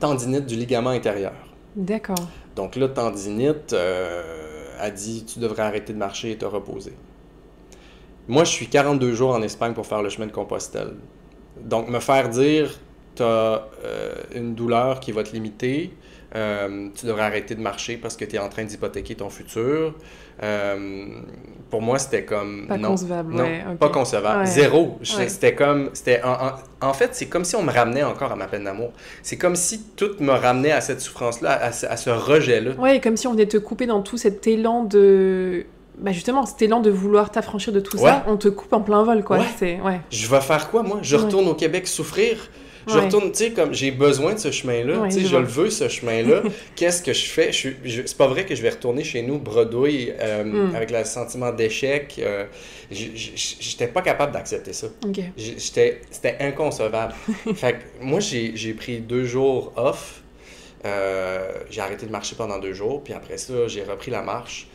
tendinite du ligament intérieur. D'accord. Donc là, tendinite, a dit tu devrais arrêter de marcher et te reposer. Moi, je suis 42 jours en Espagne pour faire le chemin de Compostelle. Donc, me faire dire tu as une douleur qui va te limiter, tu devrais arrêter de marcher parce que tu es en train d'hypothéquer ton futur. Pour moi, c'était comme... Pas non, concevable, non, ouais, ok. pas concevable. Ouais. Zéro. Ouais. C'était comme... En fait, c'est comme si on me ramenait encore à ma peine d'amour. C'est comme si tout me ramenait à cette souffrance-là, à ce rejet-là. Ouais, comme si on venait te couper dans tout cet élan de... justement, cet élan de vouloir t'affranchir de tout Ouais. ça, on te coupe en plein vol, quoi. Ouais. Ouais. Je vais faire quoi, moi? Je Ouais. retourne au Québec souffrir. Je Ouais. retourne, tu sais, comme j'ai besoin de ce chemin-là, Ouais, tu sais, je je vois. le veux, ce chemin-là. Qu'est-ce que je fais? C'est pas vrai que je vais retourner chez nous bredouille avec le sentiment d'échec. J'étais pas capable d'accepter ça. Ok. C'était inconcevable. Fait que moi, j'ai pris 2 jours off J'ai arrêté de marcher pendant 2 jours, puis après ça, j'ai repris la marche.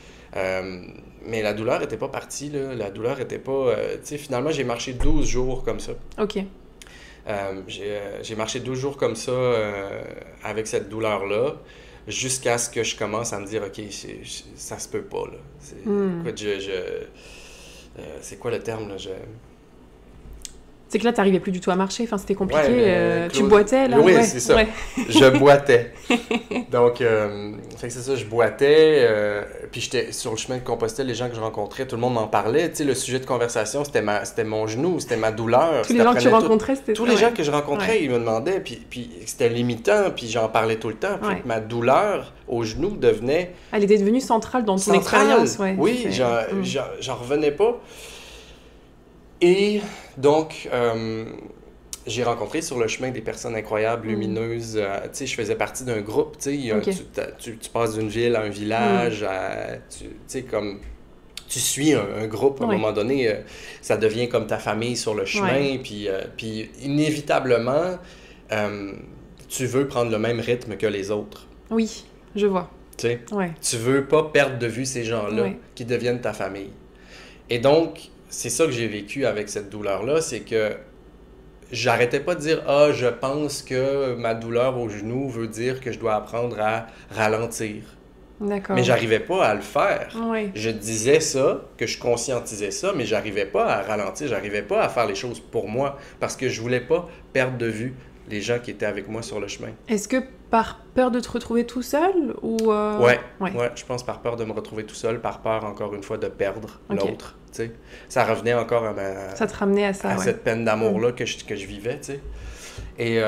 Mais la douleur n'était pas partie, là. La douleur n'était pas... tu sais, finalement, j'ai marché 12 jours comme ça. OK. J'ai marché 12 jours comme ça avec cette douleur-là, jusqu'à ce que je commence à me dire, OK, ça se peut pas, là. Écoute, c'est quoi le terme, là? C'est que là, t'arrivais plus du tout à marcher, enfin, c'était compliqué. Ouais, tu boitais, là? Oui, Ouais, c'est ça. ouais. Je boitais. Donc, fait que c'est ça, je boitais. Puis j'étais sur le chemin de Compostelle, les gens que je rencontrais, tout le monde m'en parlait. Tu sais, le sujet de conversation, c'était mon genou, c'était ma douleur. Tous les gens que tu rencontrais, c'était ça. Tous les gens que je rencontrais, ils me demandaient, puis c'était limitant, puis j'en parlais tout le temps. Puis ma douleur au genou devenait... Elle était devenue centrale dans ton expérience. Ouais, oui, j'en revenais pas. Et donc, j'ai rencontré sur le chemin des personnes incroyables, lumineuses. Tu sais, je faisais partie d'un groupe. Tu sais, tu passes d'une ville à un village, tu sais, comme... Tu suis un groupe, à un moment donné, ça devient comme ta famille sur le chemin. Puis inévitablement, tu veux prendre le même rythme que les autres. Oui, je vois. Tu sais, tu veux pas perdre de vue ces gens-là qui deviennent ta famille. Et donc... C'est ça que j'ai vécu avec cette douleur-là, c'est que j'arrêtais pas de dire « Ah, je pense que ma douleur au genou veut dire que je dois apprendre à ralentir. » D'accord. Mais j'arrivais pas à le faire. Oui. Je disais ça, que je conscientisais ça, mais j'arrivais pas à ralentir, j'arrivais pas à faire les choses pour moi, parce que je voulais pas perdre de vue les gens qui étaient avec moi sur le chemin. Est-ce que par peur de te retrouver tout seul ou Ouais, je pense par peur de me retrouver tout seul, par peur, encore une fois, de perdre l'autre. T'sais. Ça revenait encore à ça te ramenait à ça, à cette peine d'amour-là que je vivais, tu sais. Et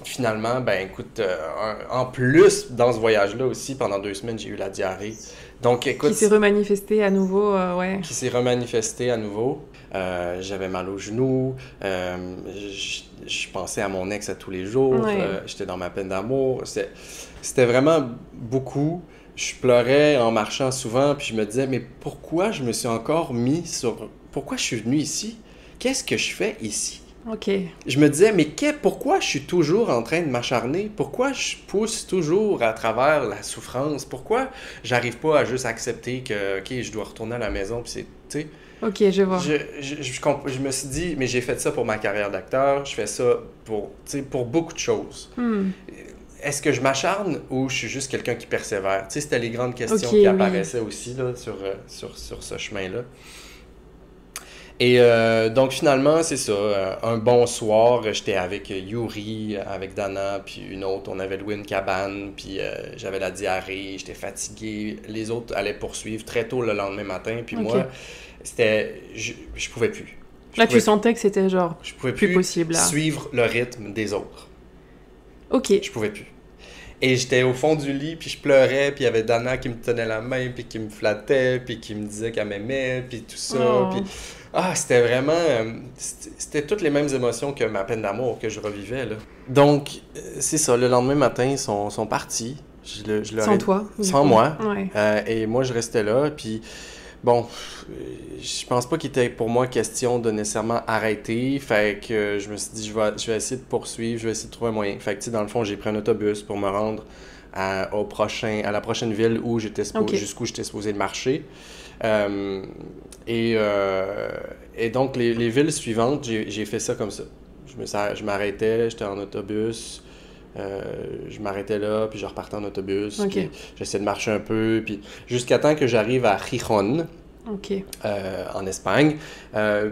finalement, ben écoute, en plus, dans ce voyage-là aussi, pendant 2 semaines, j'ai eu la diarrhée. Donc, écoute... Qui s'est remanifesté à nouveau, Qui s'est remanifesté à nouveau. J'avais mal au genou. Je pensais à mon ex à tous les jours. J'étais dans ma peine d'amour. C'était vraiment beaucoup. Je pleurais en marchant souvent, puis je me disais, mais pourquoi je me suis encore mis sur... Pourquoi je suis venu ici? Qu'est-ce que je fais ici? OK. Je me disais, mais pourquoi je suis toujours en train de m'acharner? Pourquoi je pousse toujours à travers la souffrance? Pourquoi j'arrive pas à juste accepter que, OK, je dois retourner à la maison, puis c'est, tu sais... OK, je vois. Je me suis dit, mais j'ai fait ça pour ma carrière d'acteur, je fais ça pour beaucoup de choses. Est-ce que je m'acharne ou je suis juste quelqu'un qui persévère? Tu sais, c'était les grandes questions qui apparaissaient aussi là, sur ce chemin-là. Et donc, finalement, c'est ça. Un bon soir, j'étais avec Yuri, avec Dana, puis une autre. On avait loué une cabane, puis j'avais la diarrhée, j'étais fatigué. Les autres allaient poursuivre très tôt le lendemain matin, puis moi, c'était... Je pouvais plus. Tu sentais que c'était genre je pouvais plus possible. Là. Suivre le rythme des autres. OK. Je pouvais plus. Et j'étais au fond du lit, puis je pleurais, puis il y avait Dana qui me tenait la main, puis qui me flattait, puis qui me disait qu'elle m'aimait, puis tout ça. Puis... c'était vraiment... c'était toutes les mêmes émotions que ma peine d'amour que je revivais, là. Donc, c'est ça, le lendemain matin, ils sont partis. Sans toi? Sans moi. Et moi, je restais là, puis... Bon, je pense pas qu'il était pour moi question de nécessairement arrêter. Fait que je me suis dit, je vais essayer de poursuivre, je vais essayer de trouver un moyen. Fait que, dans le fond, j'ai pris un autobus pour me rendre à la prochaine ville où jusqu'où j'étais supposé marcher. Et donc, les villes suivantes, j'ai fait ça comme ça. Je m'arrêtais, j'étais en autobus. Je m'arrêtais là, puis je repartais en autobus. Puis j'essayais de marcher un peu, puis jusqu'à temps que j'arrive à Gijón, en Espagne.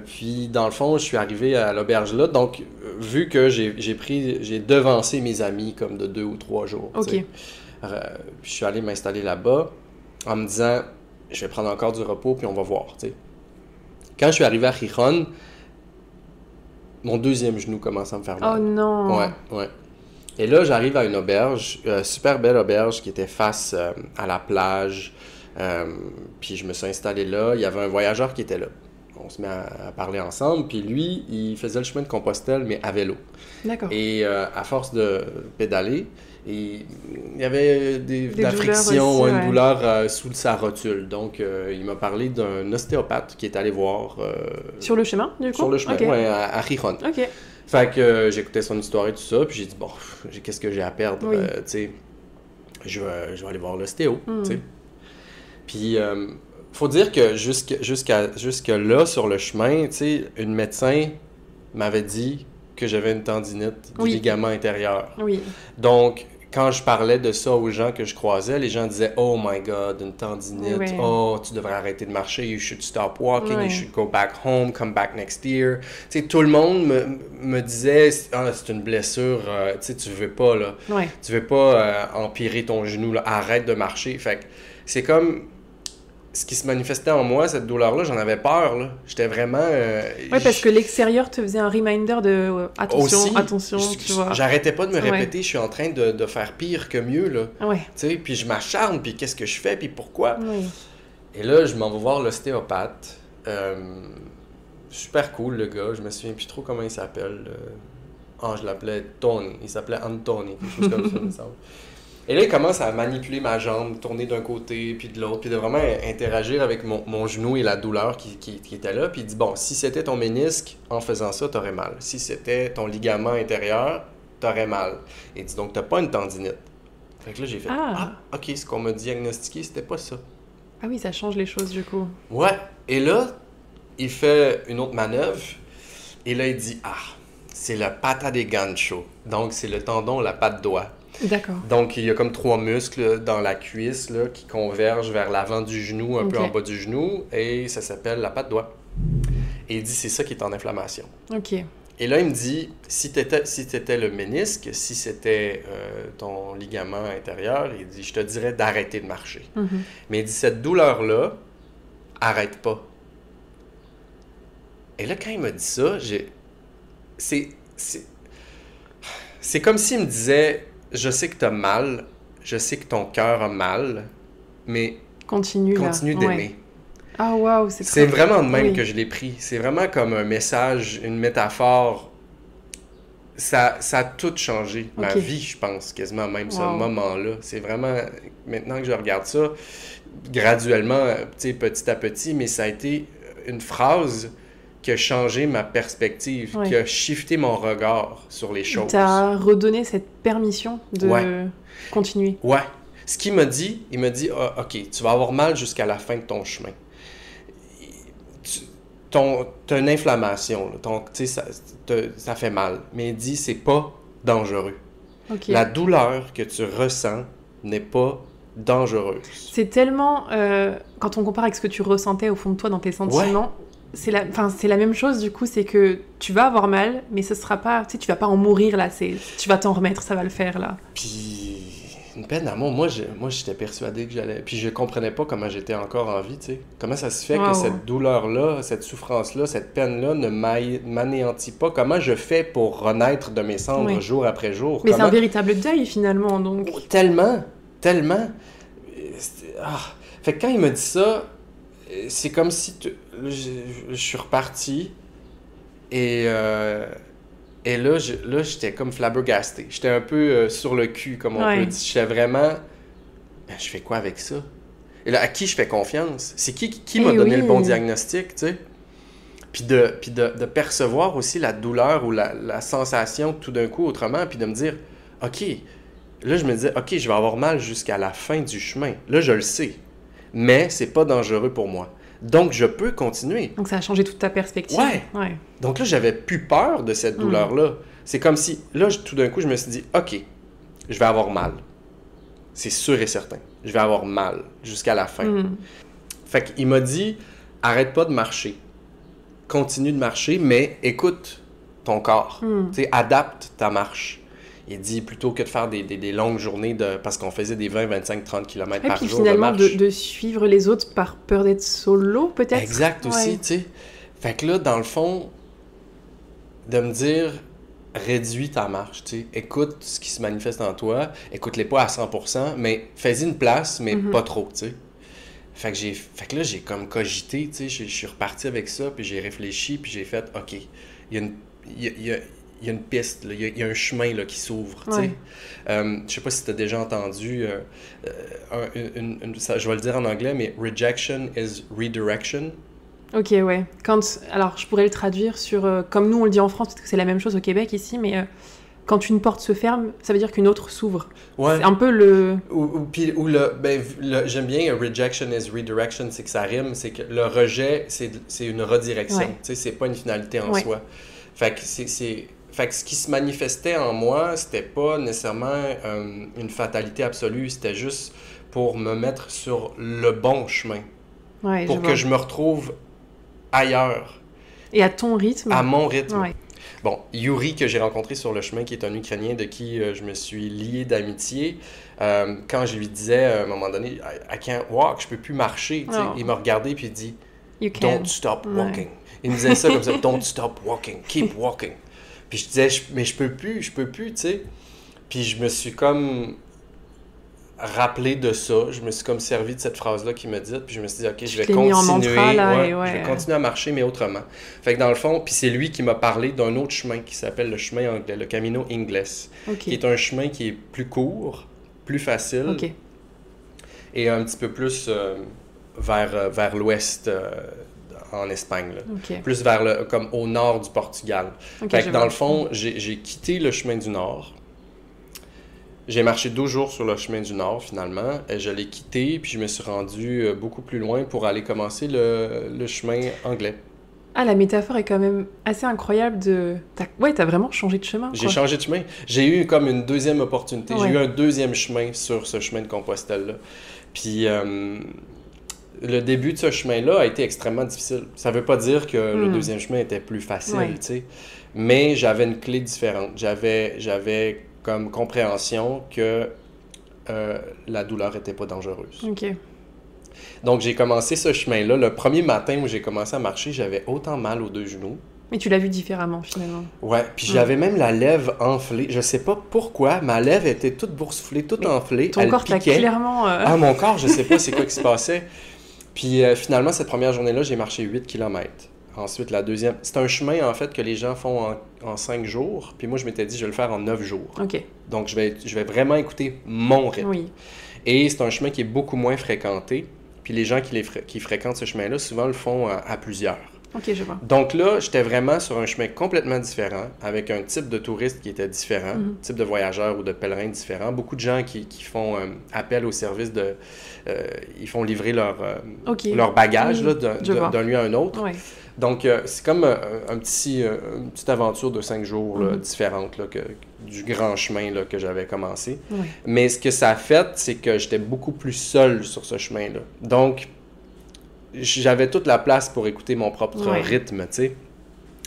Puis dans le fond, je suis arrivé à l'auberge là. Donc, vu que j'ai devancé mes amis comme de 2 ou 3 jours. Puis je suis allé m'installer là-bas en me disant, je vais prendre encore du repos, puis on va voir. T'sais. Quand je suis arrivé à Gijón, mon deuxième genou commence à me faire mal. Oh non! Ouais. Et là, j'arrive à une auberge, super belle auberge qui était face à la plage. Puis je me suis installé là. Il y avait un voyageur qui était là. On se met à parler ensemble. Puis lui, il faisait le chemin de Compostelle, mais à vélo. D'accord. Et à force de pédaler, il y avait de la friction ou une douleur sous sa rotule. Donc, il m'a parlé d'un ostéopathe qui est allé voir... sur le chemin, du coup? Sur le chemin, à Gijón. Fait que j'écoutais son histoire et tout ça, puis j'ai dit, bon, qu'est-ce que j'ai à perdre? Oui. Tu sais, je vais aller voir l'ostéo, tu sais. Puis, faut dire que jusque là, sur le chemin, tu sais, une médecin m'avait dit que j'avais une tendinite du Oui. ligament intérieur. Oui. Donc, quand je parlais de ça aux gens que je croisais, les gens disaient « Oh my God, une tendinite. Ouais. Oh, tu devrais arrêter de marcher. You should stop walking. Ouais. You should go back home. Come back next year. » Tu sais, tout le monde me disait « Ah, c'est une blessure. Tu sais, tu veux pas, là. Ouais. Tu veux pas empirer ton genou, là. Arrête de marcher. » Fait que c'est comme... Ce qui se manifestait en moi, cette douleur-là, j'en avais peur, là. J'étais vraiment... Oui, parce que l'extérieur te faisait un reminder de attention, aussi, attention, tu vois. J'arrêtais pas de me Ouais. répéter, je suis en train de faire pire que mieux, là. Ouais. Tu sais, puis je m'acharne, puis qu'est-ce que je fais, puis pourquoi? Oui. Et là, je m'en vais voir l'ostéopathe. Super cool, le gars. Je me souviens plus trop comment il s'appelle. Je l'appelais Tony. Il s'appelait Anthony, quelque chose comme ça, il me semble. Et là, il commence à manipuler ma jambe, tourner d'un côté, puis de l'autre, puis de vraiment interagir avec mon genou et la douleur qui était là. Puis il dit, bon, si c'était ton ménisque, en faisant ça, t'aurais mal. Si c'était ton ligament intérieur, t'aurais mal. Et il dit, donc, t'as pas une tendinite. Fait que là, j'ai fait, OK, ce qu'on m'a diagnostiqué, c'était pas ça. Ah oui, ça change les choses, du coup. Ouais. Et là, il fait une autre manœuvre, et là, il dit, c'est le pata de gancho. Donc, c'est le tendon, la patte doigt. D'accord. Donc, il y a comme 3 muscles dans la cuisse là, qui convergent vers l'avant du genou, un peu en bas du genou, et ça s'appelle la patte doigt. Et il dit, c'est ça qui est en inflammation. OK. Et là, il me dit, si t'étais le ménisque, si c'était ton ligament intérieur, il dit, je te dirais d'arrêter de marcher. Mm-hmm. Mais il dit, cette douleur-là, arrête pas. Et là, quand il m'a dit ça, c'est comme s'il me disait... Je sais que t'as mal, je sais que ton cœur a mal, mais continue d'aimer. Ouais. Ah waouh, c'est vraiment de même que je l'ai pris. C'est vraiment comme un message, une métaphore. Ça a tout changé. Ma vie, je pense, quasiment même ce moment-là. C'est vraiment, maintenant que je regarde ça, graduellement, petit à petit, mais ça a été une phrase qui a changé ma perspective, qui a shifté mon regard sur les choses. Tu as redonné cette permission de continuer. Ouais. Ce qu'il m'a dit, il m'a dit, OK, tu vas avoir mal jusqu'à la fin de ton chemin. Tu as une inflammation, ça fait mal. Mais il dit, c'est pas dangereux. Okay. La douleur que tu ressens n'est pas dangereuse. C'est tellement... quand on compare avec ce que tu ressentais au fond de toi dans tes sentiments... C'est la même chose, du coup, c'est que tu vas avoir mal, mais ce sera pas... Tu sais, tu vas pas en mourir, là. Tu vas t'en remettre, ça va le faire, là. Puis, une peine d'amour, moi, j'étais persuadé que j'allais... Puis je comprenais pas comment j'étais encore en vie, tu sais. Comment ça se fait que cette douleur-là, cette souffrance-là, cette peine-là ne m'anéantit pas? Comment je fais pour renaître de mes cendres jour après jour? Mais c'est un véritable deuil, finalement, donc... Tellement! Fait que quand il m'a dit ça... C'est comme si je suis reparti et là j'étais comme flabbergasté. J'étais un peu sur le cul, comme on peut dire. J'étais vraiment... je fais quoi avec ça? Et là, à qui je fais confiance? C'est qui m'a donné le bon diagnostic, tu sais? Puis de percevoir aussi la douleur ou la sensation tout d'un coup autrement, puis de me dire, OK, là je me disais, OK, je vais avoir mal jusqu'à la fin du chemin. Là, je le sais. Mais c'est pas dangereux pour moi. Donc, je peux continuer. Donc, ça a changé toute ta perspective. Ouais. Donc là, j'avais plus peur de cette douleur-là. C'est comme si, là, tout d'un coup, je me suis dit, OK, je vais avoir mal. C'est sûr et certain. Je vais avoir mal jusqu'à la fin. Fait qu'il m'a dit, arrête pas de marcher. Continue de marcher, mais écoute ton corps. Tu sais, adapte ta marche. Il dit, plutôt que de faire des longues journées, parce qu'on faisait des 20, 25, 30 km par jour de marche. Et puis finalement, de suivre les autres par peur d'être solo, peut-être? Exact aussi, tu sais. Fait que là, dans le fond, de me dire, réduis ta marche, tu sais. Écoute ce qui se manifeste en toi. Écoute-les pas à 100%, mais fais-y une place, mais pas trop, tu sais. Fait que là, j'ai comme cogité, tu sais. Je suis reparti avec ça, puis j'ai réfléchi, puis j'ai fait, OK, il y a une piste, il y a un chemin là, qui s'ouvre. Je sais pas si tu as déjà entendu, je vais le dire en anglais, mais rejection is redirection. Ok, ouais. Alors, je pourrais le traduire sur... comme nous, on le dit en France, parce que c'est la même chose au Québec ici, mais quand une porte se ferme, ça veut dire qu'une autre s'ouvre. Ouais. C'est un peu le... J'aime bien rejection is redirection, c'est que ça rime, c'est que le rejet, c'est une redirection. Ouais. Tu sais, c'est pas une finalité en Ouais. soi. Fait que fait que ce qui se manifestait en moi, c'était pas nécessairement une fatalité absolue, c'était juste pour me mettre sur le bon chemin, Ouais, pour que je me retrouve ailleurs, Et à ton rythme. à mon rythme. Ouais. Bon, Yuri, que j'ai rencontré sur le chemin, qui est un Ukrainien de qui je me suis lié d'amitié, quand je lui disais à un moment donné, I can't walk, je peux plus marcher, tu sais, il m'a regardé puis il dit, You can. Don't stop walking. Il me disait ça comme ça, Don't stop walking, keep walking. Puis je disais, mais je peux plus, tu sais. Puis je me suis comme rappelé de ça, je me suis comme servi de cette phrase-là qu'il m'a dit, puis je me suis dit, ok, je vais continuer, en mantra, là, je vais continuer à marcher, mais autrement. Fait que dans le fond, puis c'est lui qui m'a parlé d'un autre chemin qui s'appelle le chemin anglais, le Camino Inglés, qui est un chemin qui est plus court, plus facile, et un petit peu plus vers l'ouest en Espagne, là. Plus vers comme au nord du Portugal. Fait que dans le fond, j'ai quitté le chemin du nord. J'ai marché 12 jours sur le chemin du Nord, finalement. Et je l'ai quitté, puis je me suis rendu beaucoup plus loin pour aller commencer le chemin anglais. Ah, la métaphore est quand même assez incroyable de... t'as vraiment changé de chemin, quoi. J'ai changé de chemin. J'ai eu comme une deuxième opportunité. J'ai eu un deuxième chemin sur ce chemin de Compostelle-là. Puis le début de ce chemin-là a été extrêmement difficile. Ça veut pas dire que le deuxième chemin était plus facile, tu sais. Mais j'avais une clé différente. J'avais comme compréhension que la douleur n'était pas dangereuse. Donc, j'ai commencé ce chemin-là. Le premier matin où j'ai commencé à marcher, j'avais autant mal aux deux genoux. Mais tu l'as vu différemment, finalement. Ouais, puis j'avais même la lèvre enflée. Je sais pas pourquoi, ma lèvre était toute boursouflée, toute enflée. Ton corps t'a clairement... Ah, mon corps, je sais pas c'est quoi qui se passait. Puis finalement, cette première journée-là, j'ai marché 8 km. Ensuite, la deuxième... C'est un chemin, en fait, que les gens font en 5 jours. Puis moi, je m'étais dit, je vais le faire en 9 jours. Donc, je vais vraiment écouter mon rythme. Et c'est un chemin qui est beaucoup moins fréquenté. Puis les gens qui fréquentent ce chemin-là, souvent le font à plusieurs. Je vois. Donc là, j'étais vraiment sur un chemin complètement différent, avec un type de touriste qui était différent, type de voyageurs ou de pèlerins différents. Beaucoup de gens qui font appel au service de... ils font livrer leur bagage d'un lieu à un autre. Donc, c'est comme une petite aventure de 5 jours là, différente là, du grand chemin là, que j'avais commencé. Mais ce que ça a fait, c'est que j'étais beaucoup plus seul sur ce chemin-là. Donc, j'avais toute la place pour écouter mon propre rythme, tu sais.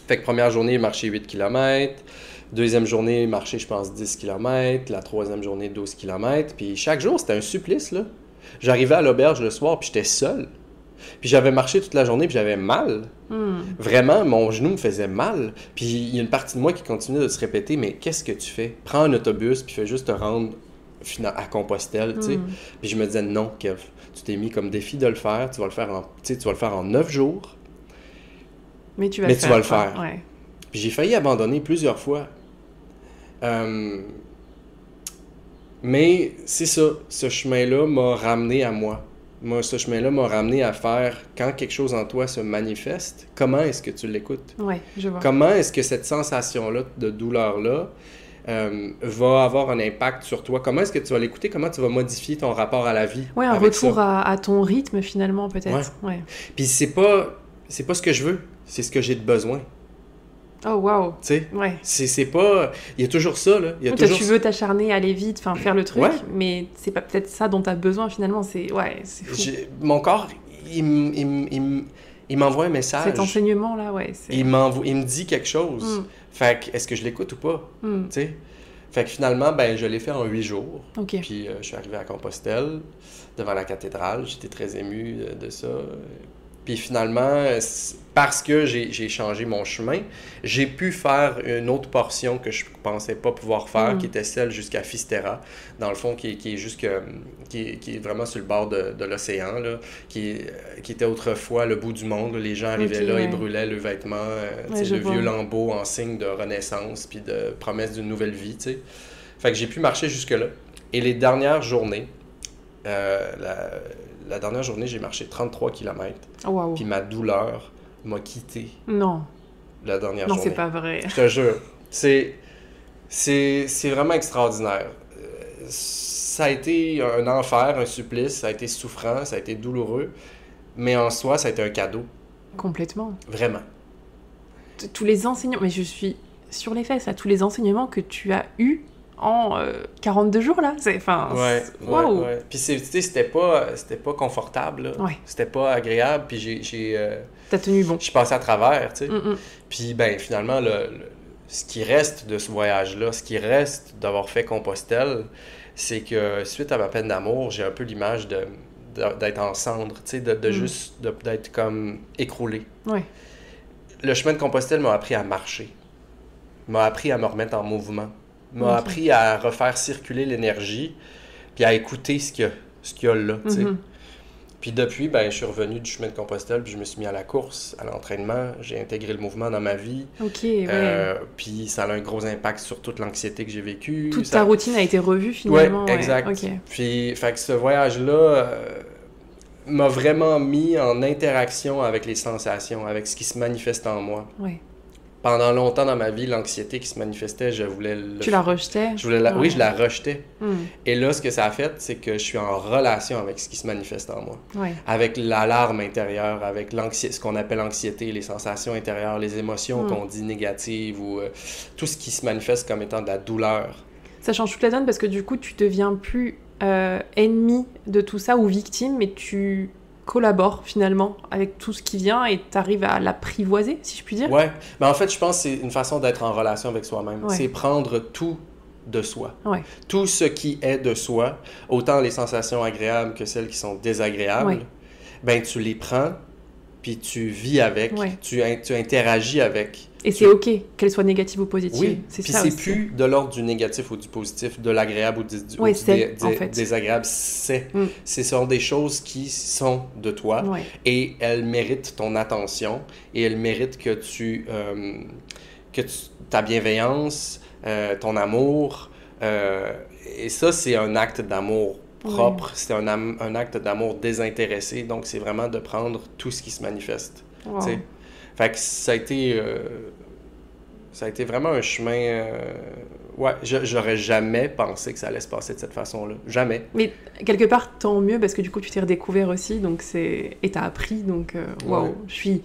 Fait que première journée, marché 8 km. Deuxième journée, marché, je pense, 10 km. La troisième journée, 12 km. Puis chaque jour, c'était un supplice, là. J'arrivais à l'auberge le soir, puis j'étais seul. Puis j'avais marché toute la journée, puis j'avais mal. Vraiment, mon genou me faisait mal. Puis il y a une partie de moi qui continuait de se répéter, mais qu'est-ce que tu fais? Prends un autobus, puis fais juste te rendre à Compostelle, tu sais. Puis je me disais, non, Kev, tu t'es mis comme défi de le faire, tu vas le faire en 9 jours. Mais tu vas le faire. Ouais. Puis j'ai failli abandonner plusieurs fois. Mais c'est ça, ce chemin-là m'a ramené à moi. Ce chemin-là m'a ramené à faire, quand quelque chose en toi se manifeste, comment est-ce que tu l'écoutes? Je vois. Comment est-ce que cette sensation-là de douleur-là va avoir un impact sur toi? Comment est-ce que tu vas l'écouter? Comment tu vas modifier ton rapport à la vie? Un retour à ton rythme, finalement, peut-être. Puis c'est pas ce que je veux, c'est ce que j'ai de besoin. Oh, wow! Tu sais, c'est pas... Il y a toujours ça, là. Tu veux t'acharner, aller vite, faire le truc, mais c'est pas peut-être ça dont tu as besoin, finalement. C'est fou. Mon corps, il m'envoie un message. Cet enseignement-là, il me dit quelque chose. Fait que, est-ce que je l'écoute ou pas? Tu sais? Fait que finalement, je l'ai fait en 8 jours. Puis je suis arrivé à Compostelle, devant la cathédrale. J'étais très ému de ça. Puis finalement, parce que j'ai changé mon chemin, j'ai pu faire une autre portion que je pensais pas pouvoir faire, qui était celle jusqu'à Fisterra, dans le fond, qui est vraiment sur le bord de l'océan, là, qui était autrefois le bout du monde. Les gens arrivaient là, ils brûlaient le vêtement, le vieux lambeau en signe de renaissance, puis de promesse d'une nouvelle vie, tu sais. Fait que j'ai pu marcher jusque-là. Et les dernières journées, la dernière journée, j'ai marché 33 km. Wow. Puis ma douleur m'a quitté Non. la dernière Non, journée. c'est pas vrai. Je te jure. C'est vraiment extraordinaire. Ça a été un enfer, un supplice, ça a été souffrant, ça a été douloureux, mais en soi, ça a été un cadeau. Complètement. Vraiment. Tous les enseignements, mais je suis sur les fesses, là, tous les enseignements que tu as eus en 42 jours, là. Waouh! Ouais. Puis c'était pas confortable, là. Ouais. C'était pas agréable, puis T'as tenu bon. je suis passé à travers, tu sais. Mm-mm. Puis ben finalement, ce qui reste de ce voyage-là, ce qui reste d'avoir fait Compostelle, c'est que suite à ma peine d'amour, j'ai un peu l'image d'être en cendres, tu sais, juste d'être comme écroulé. Ouais. Le chemin de Compostelle m'a appris à marcher, m'a appris à me remettre en mouvement, m'a Ok. appris à refaire circuler l'énergie, puis à écouter ce qu'il y a là, tu sais. Mhm. Puis depuis, ben, je suis revenu du chemin de Compostelle, puis je me suis mis à la course, à l'entraînement, j'ai intégré le mouvement dans ma vie, Ok, ouais. puis ça a un gros impact sur toute l'anxiété que j'ai vécue. Toute Ça- ta routine a été revue finalement. Ouais, exact. Ok. Puis, fait que ce voyage-là m'a vraiment mis en interaction avec les sensations, avec ce qui se manifeste en moi. Ouais. Pendant longtemps dans ma vie, l'anxiété qui se manifestait, je voulais Tu la rejetais? Oui, Ouais. je la rejetais. Hmm. Et là, ce que ça a fait, c'est que je suis en relation avec ce qui se manifeste en moi. Ouais. Avec l'alarme intérieure, avec ce qu'on appelle l'anxiété, les sensations intérieures, les émotions qu'on dit négatives ou tout ce qui se manifeste comme étant de la douleur. Ça change toute la donne parce que du coup, tu deviens plus ennemi de tout ça ou victime, mais tu collabores finalement avec tout ce qui vient et tu arrives à l'apprivoiser, si je puis dire. Ouais, mais en fait, je pense que c'est une façon d'être en relation avec soi-même. Ouais. C'est prendre tout de soi. Ouais. Tout ce qui est de soi, autant les sensations agréables que celles qui sont désagréables, Ouais. ben tu les prends, puis tu vis avec, Ouais. tu interagis avec. Et c'est ok qu'elle soit négative ou positive. Oui, c'est puis ça c'est aussi. plus de l'ordre du négatif ou du positif, de l'agréable ou Ouais, du en fait. désagréable. Mm. Ce sont des choses qui sont de toi Ouais. et elles méritent ton attention et elles méritent ta bienveillance, ton amour. Et ça, c'est un acte d'amour propre, c'est un acte d'amour désintéressé. Donc, c'est vraiment de prendre tout ce qui se manifeste. Wow. Tu sais. Fait que ça a été vraiment un chemin... Ouais, j'aurais jamais pensé que ça allait se passer de cette façon-là. Jamais. Mais quelque part, tant mieux parce que du coup, tu t'es redécouvert aussi et t'as appris. Donc, waouh, Ouais. je suis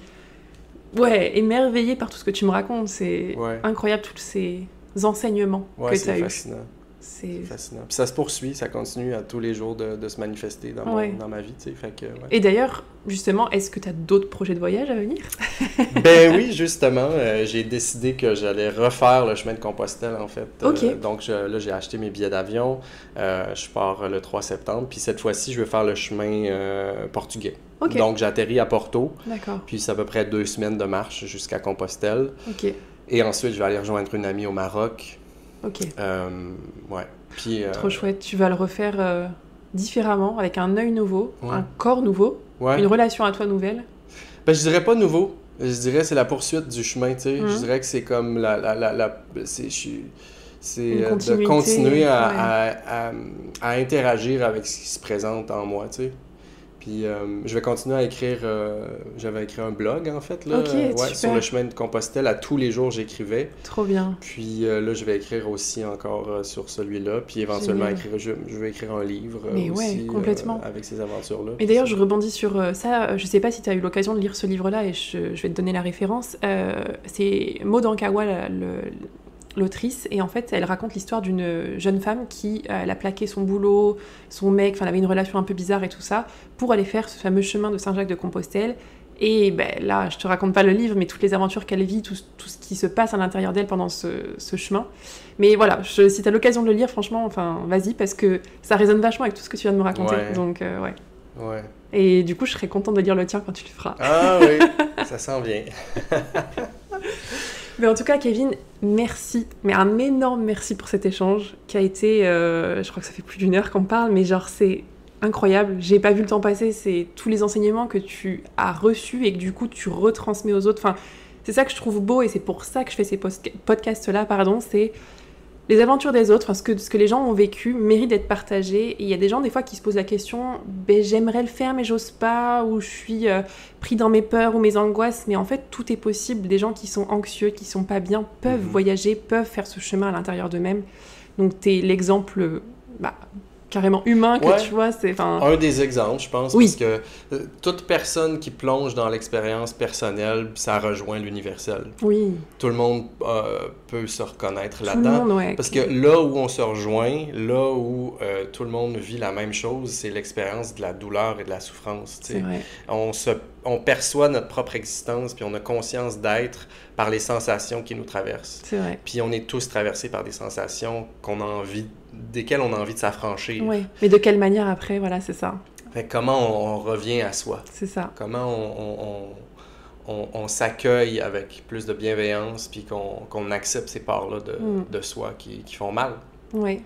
émerveillée par tout ce que tu me racontes. C'est incroyable, tous ces enseignements que tu as eus. Fascinant. C'est fascinant. Puis ça se poursuit, ça continue à tous les jours de se manifester dans ma vie, tu sais. Fait que, ouais. Et d'ailleurs, justement, est-ce que tu as d'autres projets de voyage à venir? Ben oui, justement, j'ai décidé que j'allais refaire le chemin de Compostelle, en fait. Ok. Donc là, j'ai acheté mes billets d'avion. Je pars le 3 septembre. Puis cette fois-ci, je vais faire le chemin portugais. Ok. Donc j'atterris à Porto. D'accord. Puis c'est à peu près 2 semaines de marche jusqu'à Compostelle. Ok. Et ensuite, je vais aller rejoindre une amie au Maroc. Ok. Ouais. Puis, Trop chouette. Tu vas le refaire différemment, avec un œil nouveau, Ouais. un corps nouveau, ouais. une relation à toi nouvelle. Ben, je dirais pas nouveau. Je dirais c'est la poursuite du chemin, tu sais. Je dirais que c'est comme c'est Une de continuité, continuer à interagir avec ce qui se présente en moi, tu sais. Puis je vais continuer à écrire, j'avais écrit un blog en fait, là, Ok, super. sur le chemin de Compostelle. À tous les jours, j'écrivais. Trop bien. Puis là, je vais écrire aussi encore sur celui-là. Puis éventuellement, Génial. je vais écrire un livre Mais aussi ouais, complètement. avec ces aventures-là. Et d'ailleurs, je rebondis sur ça. Je sais pas si tu as eu l'occasion de lire ce livre-là et je vais te donner la référence. C'est Maud Ankawa, l'autrice, et en fait, elle raconte l'histoire d'une jeune femme qui elle a plaqué son boulot, son mec, enfin, elle avait une relation un peu bizarre et tout ça, pour aller faire ce fameux chemin de Saint-Jacques-de-Compostelle. Et ben, là, je te raconte pas le livre, mais toutes les aventures qu'elle vit, tout ce qui se passe à l'intérieur d'elle pendant ce chemin. Mais voilà, si tu as l'occasion de le lire, franchement, enfin, vas-y, parce que ça résonne vachement avec tout ce que tu viens de me raconter. Ouais. Donc, ouais. Ouais. Et du coup, je serais contente de lire le tien quand tu le feras. Ah oui, ça s'en vient. Mais en tout cas, Kevin, merci. Mais un énorme merci pour cet échange qui a été... je crois que ça fait plus d'1 heure qu'on parle, mais genre, c'est incroyable. J'ai pas vu le temps passer. C'est tous les enseignements que tu as reçus et que du coup, tu retransmets aux autres. Enfin, c'est ça que je trouve beau et c'est pour ça que je fais ces podcasts-là, pardon. C'est les aventures des autres, enfin, ce que les gens ont vécu, mérite d'être partagé. Et il y a des gens, des fois, qui se posent la question j'aimerais le faire, mais j'ose pas, ou je suis pris dans mes peurs ou mes angoisses. Mais en fait, tout est possible. Des gens qui sont anxieux, qui sont pas bien, peuvent voyager, peuvent faire ce chemin à l'intérieur d'eux-mêmes. Donc, t'es l'exemple carrément humain que tu vois. Un des exemples, je pense, parce que toute personne qui plonge dans l'expérience personnelle, ça rejoint l'universel. Oui. Tout le monde peut se reconnaître là-dedans. Parce que là où on se rejoint, là où tout le monde vit la même chose, c'est l'expérience de la douleur et de la souffrance. C'est vrai. On perçoit notre propre existence, puis on a conscience d'être par les sensations qui nous traversent. C'est vrai. Puis on est tous traversés par des sensations desquelles on a envie de s'affranchir. Oui, mais de quelle manière après, voilà, c'est ça. Fait comment on revient à soi. C'est ça. Comment on s'accueille avec plus de bienveillance, puis qu'on accepte ces parts-là de soi qui font mal. Oui.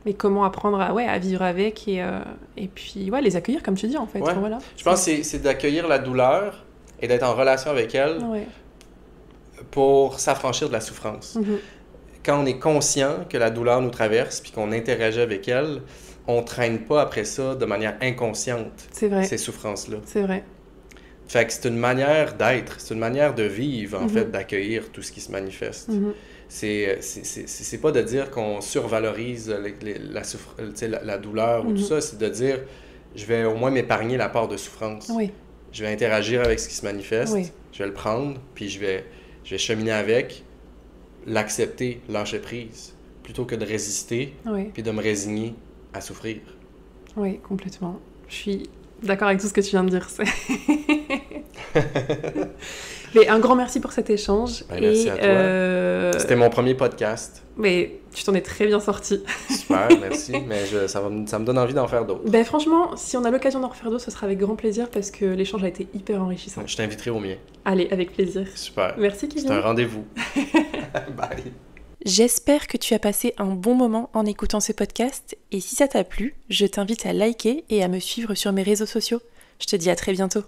Mais comment apprendre à vivre avec et puis les accueillir, comme tu dis, en fait. Ouais. Voilà. Je pense que c'est d'accueillir la douleur et d'être en relation avec elle pour s'affranchir de la souffrance. Quand on est conscient que la douleur nous traverse puis qu'on interagit avec elle, on ne traîne pas après ça de manière inconsciente ces souffrances-là. C'est vrai. Fait que c'est une manière d'être, c'est une manière de vivre, en fait, d'accueillir tout ce qui se manifeste. C'est pas de dire qu'on survalorise la douleur ou tout ça, c'est de dire je vais au moins m'épargner la part de souffrance. Oui. Je vais interagir avec ce qui se manifeste, je vais le prendre, puis je vais cheminer avec, l'accepter, lâcher prise, plutôt que de résister, puis de me résigner à souffrir. Oui, complètement. Je suis d'accord avec tout ce que tu viens de dire. Mais un grand merci pour cet échange. Merci à toi. C'était mon premier podcast. Mais tu t'en es très bien sorti. Super, merci. Mais ça me donne envie d'en faire d'autres. Franchement, si on a l'occasion d'en refaire d'autres, ce sera avec grand plaisir parce que l'échange a été hyper enrichissant. Je t'inviterai au mien. Allez, avec plaisir. Super. Merci Kevin. C'est un rendez-vous. Bye. J'espère que tu as passé un bon moment en écoutant ce podcast. Et si ça t'a plu, je t'invite à liker et à me suivre sur mes réseaux sociaux. Je te dis à très bientôt.